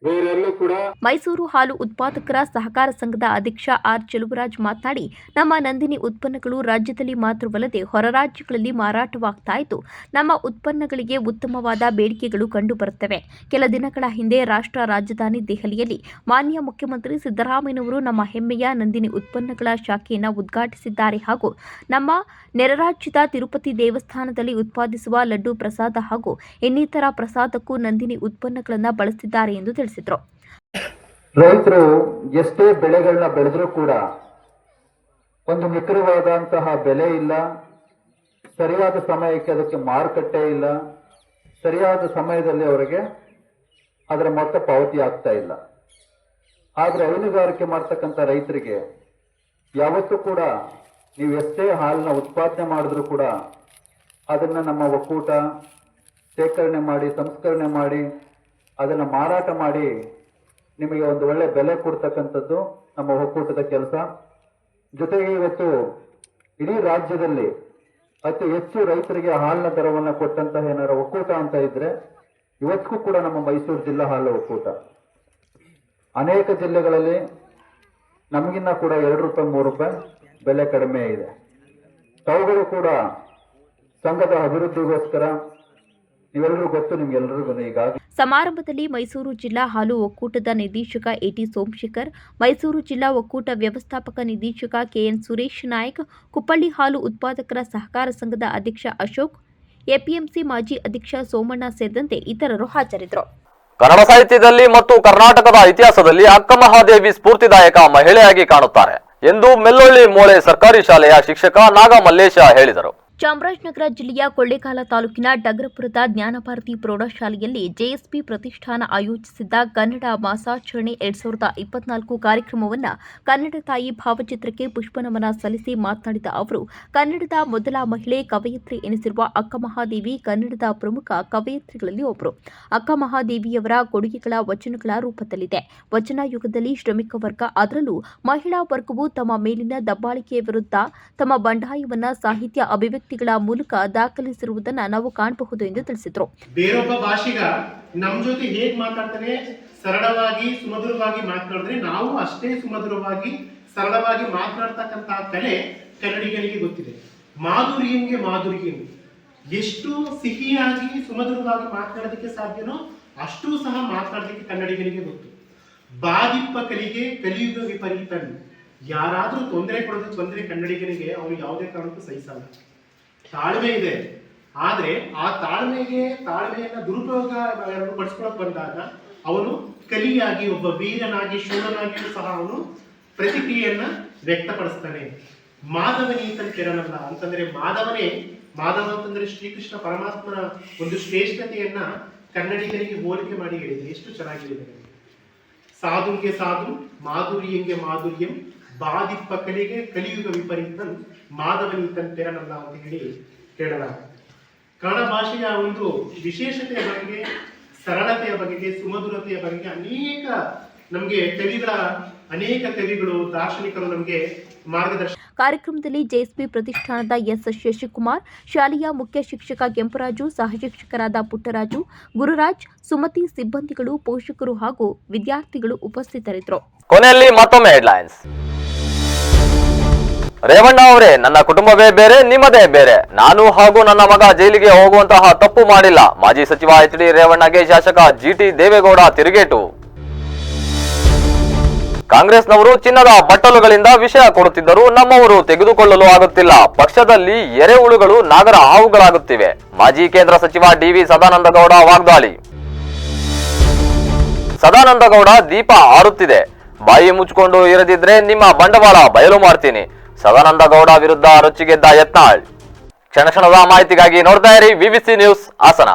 ಬೇರೆಲ್ಲೂ ಕೂಡ ಮೈಸೂರು ಹಾಲು ಉತ್ಪಾದಕರ ಸಹಕಾರ ಸಂಘದ ಅಧ್ಯಕ್ಷ ಆರ್ ಚೆಲುವರಾಜ್ ಮಾತನಾಡಿ, ನಮ್ಮ ನಂದಿನಿ ಉತ್ಪನ್ನಗಳು ರಾಜ್ಯದಲ್ಲಿ ಮಾತ್ರವಲ್ಲದೆ ಹೊರ ರಾಜ್ಯಗಳಲ್ಲಿ ಮಾರಾಟವಾಗ್ತಾ ಇದ್ದು, ನಮ್ಮ ಉತ್ಪನ್ನಗಳಿಗೆ ಉತ್ತಮವಾದ ಬೇಡಿಕೆಗಳು ಕಂಡುಬರುತ್ತವೆ. ಕೆಲ ದಿನಗಳ ಹಿಂದೆ ರಾಷ್ಟ್ರ ರಾಜಧಾನಿ ದೆಹಲಿಯಲ್ಲಿ ಮಾನ್ಯ ಮುಖ್ಯಮಂತ್ರಿ ಸಿದ್ದರಾಮಯ್ಯನವರು ನಮ್ಮ ಹೆಮ್ಮೆಯ ನಂದಿನಿ ಉತ್ಪನ್ನಗಳ ಶಾಖೆಯನ್ನು ಉದ್ಘಾಟಿಸಿದ್ದಾರೆ ಹಾಗೂ ನಮ್ಮ ನೆರೆರಾಜ್ಯದ ತಿರುಪತಿ ದೇವಸ್ಥಾನದಲ್ಲಿ ಉತ್ಪಾದಿಸುವ ಲಡ್ಡು ಪ್ರಸಾದ ಹಾಗೂ ಇನ್ನಿತರ ಪ್ರಸಾದಕ್ಕೂ ನಂದಿನಿ ಉತ್ಪನ್ನಗಳನ್ನು ಬಳಸಿದ್ದಾರೆ ಎಂದು ತಿಳಿಸಿದರು. ರೈತರು ಎಷ್ಟೇ ಬೆಳೆಗಳನ್ನ ಬೆಳೆದ್ರೂ ಕೂಡ ಒಂದು ನಿಖರವಾದಂತಹ ಬೆಲೆ ಇಲ್ಲ, ಸರಿಯಾದ ಸಮಯಕ್ಕೆ ಅದಕ್ಕೆ ಮಾರುಕಟ್ಟೆ ಇಲ್ಲ, ಸರಿಯಾದ ಸಮಯದಲ್ಲಿ ಅವರಿಗೆ ಅದರ ಮೊತ್ತ ಪಾವತಿ ಆಗ್ತಾ ಇಲ್ಲ. ಆದ್ರೆ ಹೈನುಗಾರಿಕೆ ಮಾಡ್ತಕ್ಕಂಥ ರೈತರಿಗೆ ಯಾವತ್ತೂ ಕೂಡ ನೀವು ಎಷ್ಟೇ ಹಾಲನ್ನ ಉತ್ಪಾದನೆ ಮಾಡಿದ್ರೂ ಕೂಡ ಅದನ್ನ ನಮ್ಮ ಒಕ್ಕೂಟ ಶೇಖರಣೆ ಮಾಡಿ ಸಂಸ್ಕರಣೆ ಮಾಡಿ ಅದನ್ನ ಮಾರಾಟ ಮಾಡಿ ನಿಮಗೆ ಒಂದು ಒಳ್ಳೆ ಬೆಲೆ ಕೊಡ್ತಕ್ಕಂಥದ್ದು ನಮ್ಮ ಒಕ್ಕೂಟದ ಕೆಲಸ. ಜೊತೆಗೆ ಇವತ್ತು ಇಡೀ ರಾಜ್ಯದಲ್ಲಿ ಅತಿ ಹೆಚ್ಚು ರೈತರಿಗೆ ಹಾಲಿನ ದರವನ್ನು ಕೊಟ್ಟಂತಹ ಏನಾರ ಒಕ್ಕೂಟ ಅಂತ ಇದ್ರೆ ಇವತ್ತಿಗೂ ಕೂಡ ನಮ್ಮ ಮೈಸೂರು ಜಿಲ್ಲಾ ಹಾಲು ಒಕ್ಕೂಟ. ಅನೇಕ ಜಿಲ್ಲೆಗಳಲ್ಲಿ ನಮಗಿನ್ನ ಕೂಡ 2 ರೂಪಾಯಿ 3 ರೂಪಾಯಿ ಬೆಲೆ ಕಡಿಮೆ ಇದೆ. ತಾವುಗಳು ಕೂಡ ಸಂಘದ ಅಭಿವೃದ್ಧಿಗೋಸ್ಕರ ನೀವೆಲ್ಲರೂ ಗೊತ್ತು, ನಿಮ್ಗೆಲ್ಲರಿಗೂ ಈಗಾಗಲೇ. ಸಮಾರಂಭದಲ್ಲಿ ಮೈಸೂರು ಜಿಲ್ಲಾ ಹಾಲು ಒಕ್ಕೂಟದ ನಿರ್ದೇಶಕ ಎಟಿ ಸೋಮಶೇಖರ್, ಮೈಸೂರು ಜಿಲ್ಲಾ ಒಕ್ಕೂಟ ವ್ಯವಸ್ಥಾಪಕ ನಿರ್ದೇಶಕ ಕೆಎನ್ ಸುರೇಶ್ ನಾಯಕ್, ಕುಪ್ಪಳ್ಳಿ ಹಾಲು ಉತ್ಪಾದಕರ ಸಹಕಾರ ಸಂಘದ ಅಧ್ಯಕ್ಷ ಅಶೋಕ್, ಎಪಿಎಂಸಿ ಮಾಜಿ ಅಧ್ಯಕ್ಷ ಸೋಮಣ್ಣ ಸೇರಿದಂತೆ ಇತರರು ಹಾಜರಿದ್ದರು. ಕನ್ನಡ ಸಾಹಿತ್ಯದಲ್ಲಿ ಮತ್ತು ಕರ್ನಾಟಕದ ಇತಿಹಾಸದಲ್ಲಿ ಅಕ್ಕ ಮಹಾದೇವಿ ಸ್ಫೂರ್ತಿದಾಯಕ ಮಹಿಳೆಯಾಗಿ ಕಾಣುತ್ತಾರೆ ಎಂದು ಮೆಲ್ಲೊಳ್ಳಿ ಮೋಳೆ ಸರ್ಕಾರಿ ಶಾಲೆಯ ಶಿಕ್ಷಕ ನಾಗಮಲ್ಲೇಶ ಹೇಳಿದರು. ಚಾಮರಾಜನಗರ ಜಿಲ್ಲೆಯ ಕೊಳ್ಳೇಗಾಲ ತಾಲೂಕಿನ ಡಗರಪುರದ ಜ್ಞಾನಭಾರತಿ ಪ್ರೌಢಶಾಲೆಯಲ್ಲಿ ಜೆಎಸ್ಪಿ ಪ್ರತಿಷ್ಠಾನ ಆಯೋಜಿಸಿದ್ದ ಕನ್ನಡ ಮಾಸಾಚರಣೆ 2024 ಕಾರ್ಯಕ್ರಮವನ್ನು ಕನ್ನಡ ತಾಯಿ ಭಾವಚಿತ್ರಕ್ಕೆ ಪುಷ್ಪನಮನ ಸಲ್ಲಿಸಿ ಮಾತನಾಡಿದ ಅವರು, ಕನ್ನಡದ ಮೊದಲ ಮಹಿಳೆ ಕವಯತ್ರಿ ಎನಿಸಿರುವ ಅಕ್ಕ ಮಹಾದೇವಿ ಕನ್ನಡದ ಪ್ರಮುಖ ಕವಯತ್ರಿಗಳಲ್ಲಿ ಒಬ್ಬರು. ಅಕ್ಕ ಮಹಾದೇವಿಯವರ ಕೊಡುಗೆಗಳ ವಚನಗಳ ರೂಪದಲ್ಲಿದೆ. ವಚನ ಯುಗದಲ್ಲಿ ಶ್ರಮಿಕ ವರ್ಗ, ಅದರಲ್ಲೂ ಮಹಿಳಾ ವರ್ಗವು ತಮ್ಮ ಮೇಲಿನ ದಬ್ಬಾಳಿಕೆಯ ವಿರುದ್ಧ ತಮ್ಮ ಬಂಡಾಯವನ್ನು ಸಾಹಿತ್ಯ ಅಭಿವ್ಯಕ್ತಿಗಳ ಮೂಲಕ ದಾಖಲಿಸಿರುವುದನ್ನು ನಾವು ಕಾಣಬಹುದು ಎಂದು ತಿಳಿಸಿದರು. ಬೇರೊಬ್ಬ ಭಾಷಿಗ ನಮ್ಮ ಜೊತೆ ಹೇಗೆ ಮಾತಾಡ್ತಾನೆ, ಸರಳವಾಗಿ ಸುಮಧುರವಾಗಿ ಮಾತನಾಡಿದ್ರೆ ನಾವು ಅಷ್ಟೇ ಸುಮಧುರವಾಗಿ ಸರಳವಾಗಿ ಮಾತನಾಡ್ತಕ್ಕಂತಹ ಕಲೆ ಕನ್ನಡಿಗರಿಗೆ ಗೊತ್ತಿದೆ. ಮಾಧುರ್ಯಂಗೆ ಮಾಧುರ್ಯಂ, ಎಷ್ಟು ಸಿಹಿಯಾಗಿ ಸುಮಧುರವಾಗಿ ಮಾತನಾಡೋದಕ್ಕೆ ಸಾಧ್ಯನೋ ಅಷ್ಟೂ ಸಹ ಮಾತನಾಡೋದಕ್ಕೆ ಕನ್ನಡಿಗರಿಗೆ ಗೊತ್ತು. ಬಾದಿಪ್ಪ ಕಲಿಗೆ ಕಲಿಯುಗ ವಿಪರೀತ. ಯಾರಾದ್ರೂ ತೊಂದರೆ ಕನ್ನಡಿಗರಿಗೆ ಅವರು ಯಾವುದೇ ಕಾರಣಕ್ಕೂ ಸಹಿಸಲ್ಲ. ತಾಳ್ಮೆ ಇದೆ, ಆದ್ರೆ ಆ ತಾಳ್ಮೆಯನ್ನ ದುರುಪಯೋಗ ಪಡಿಸ್ಕೊಳಕ್ ಬಂದಾಗ ಅವನು ಕಲಿಯಾಗಿ ಒಬ್ಬ ವೀರನಾಗಿ ಶೂರನಾಗಿಯೂ ಸಹ ಅವನು ಪ್ರತಿಕ್ರಿಯೆಯನ್ನ ವ್ಯಕ್ತಪಡಿಸ್ತಾನೆ. ಮಾಧವನೀತನ್ ಕೆರನಲ್ಲ ಅಂತಂದ್ರೆ ಮಾಧವ ಅಂತಂದ್ರೆ ಶ್ರೀಕೃಷ್ಣ ಪರಮಾತ್ಮನ ಒಂದು ಶ್ರೇಷ್ಠತೆಯನ್ನ ಕನ್ನಡಿಗರಿಗೆ ಹೋಲಿಕೆ ಮಾಡಿ ಹೇಳಿದೆ. ಎಷ್ಟು ಚೆನ್ನಾಗಿದೆ. ಸಾಧುಗೆ ಸಾಧು, ಮಾಧುರ್ಯಂಗೆ ಮಾಧುರ್ಯಂ, ಬಾದಿಪ್ಪ ಕಲಿಗೆ ಕಲಿಯುಗ ವಿಪರೀತನ್, ಮಾಧವನೀತನ್ ತೆರನಲ್ಲ ಅಂತ ಹೇಳಿ ಹೇಳಲಾಗುತ್ತೆ. ಕನ್ನಡ ಭಾಷೆಯ ಒಂದು ವಿಶೇಷತೆಯ ಬಗ್ಗೆ, ಸರಳತೆಯ ಬಗ್ಗೆ, ಸುಮಧುರತೆಯ ಬಗ್ಗೆ ಅನೇಕ ಕವಿಗಳು ದಾರ್ಶನಿಕರು ನಮಗೆ ಮಾರ್ಗದರ್ಶನ. ಕಾರ್ಯಕ್ರಮದಲ್ಲಿ ಜೆಎಸ್ಪಿ ಪ್ರತಿಷ್ಠಾನದ ಎಸ್ ಶಶಿಕುಮಾರ್, ಶಾಲೆಯ ಮುಖ್ಯ ಶಿಕ್ಷಕ ಕೆಂಪರಾಜು, ಸಹಶಿಕ್ಷಕರಾದ ಪುಟ್ಟರಾಜು, ಗುರುರಾಜ್, ಸುಮತಿ, ಸಿಬ್ಬಂದಿಗಳು, ಪೋಷಕರು ಹಾಗೂ ವಿದ್ಯಾರ್ಥಿಗಳು ಉಪಸ್ಥಿತರಿದ್ದರು. ಕೊನೆಯಲ್ಲಿ ಮತ್ತೊಮ್ಮೆ ಹೆಡ್ಲೈನ್ಸ್. ರೇವಣ್ಣ ಅವರೇ, ನನ್ನ ಕುಟುಂಬವೇ ಬೇರೆ, ನಿಮ್ಮದೇ ಬೇರೆ. ನಾನು ಹಾಗೂ ನನ್ನ ಮಗ ಜೈಲಿಗೆ ಹೋಗುವಂತಹ ತಪ್ಪು ಮಾಡಿಲ್ಲ. ಮಾಜಿ ಸಚಿವ ಎಚ್ ಡಿ ರೇವಣ್ಣಗೆ ಶಾಸಕ ಜಿಟಿ ದೇವೇಗೌಡ ತಿರುಗೇಟು. ಕಾಂಗ್ರೆಸ್ನವರು ಚಿನ್ನದ ಬಟ್ಟಲುಗಳಿಂದ ವಿಷಯ ಕೊಡುತ್ತಿದ್ದರೂ ನಮ್ಮವರು ತೆಗೆದುಕೊಳ್ಳಲು ಆಗುತ್ತಿಲ್ಲ. ಪಕ್ಷದಲ್ಲಿ ಎರೆಹುಳುಗಳು ನಾಗರ ಹಾವುಗಳಾಗುತ್ತಿವೆ. ಮಾಜಿ ಕೇಂದ್ರ ಸಚಿವ ಡಿವಿ ಸದಾನಂದಗೌಡ ವಾಗ್ದಾಳಿ. ಸದಾನಂದಗೌಡ, ದೀಪ ಆರುತ್ತಿದೆ, ಬಾಯಿ ಮುಚ್ಚಿಕೊಂಡು ಇರದಿದ್ರೆ ನಿಮ್ಮ ಬಂಡವಾಳ ಬಯಲು ಮಾಡ್ತೀನಿ. ಸದಾನಂದಗೌಡ ವಿರುದ್ಧ ರೊಚ್ಚಿಗೆದ್ದ ಯತ್ನಾಳ್. ಕ್ಷಣ ಕ್ಷಣದ ಮಾಹಿತಿಗಾಗಿ ನೋಡ್ತಾ ಇರಿ ವಿವಿಸಿ ನ್ಯೂಸ್ ಹಾಸನ.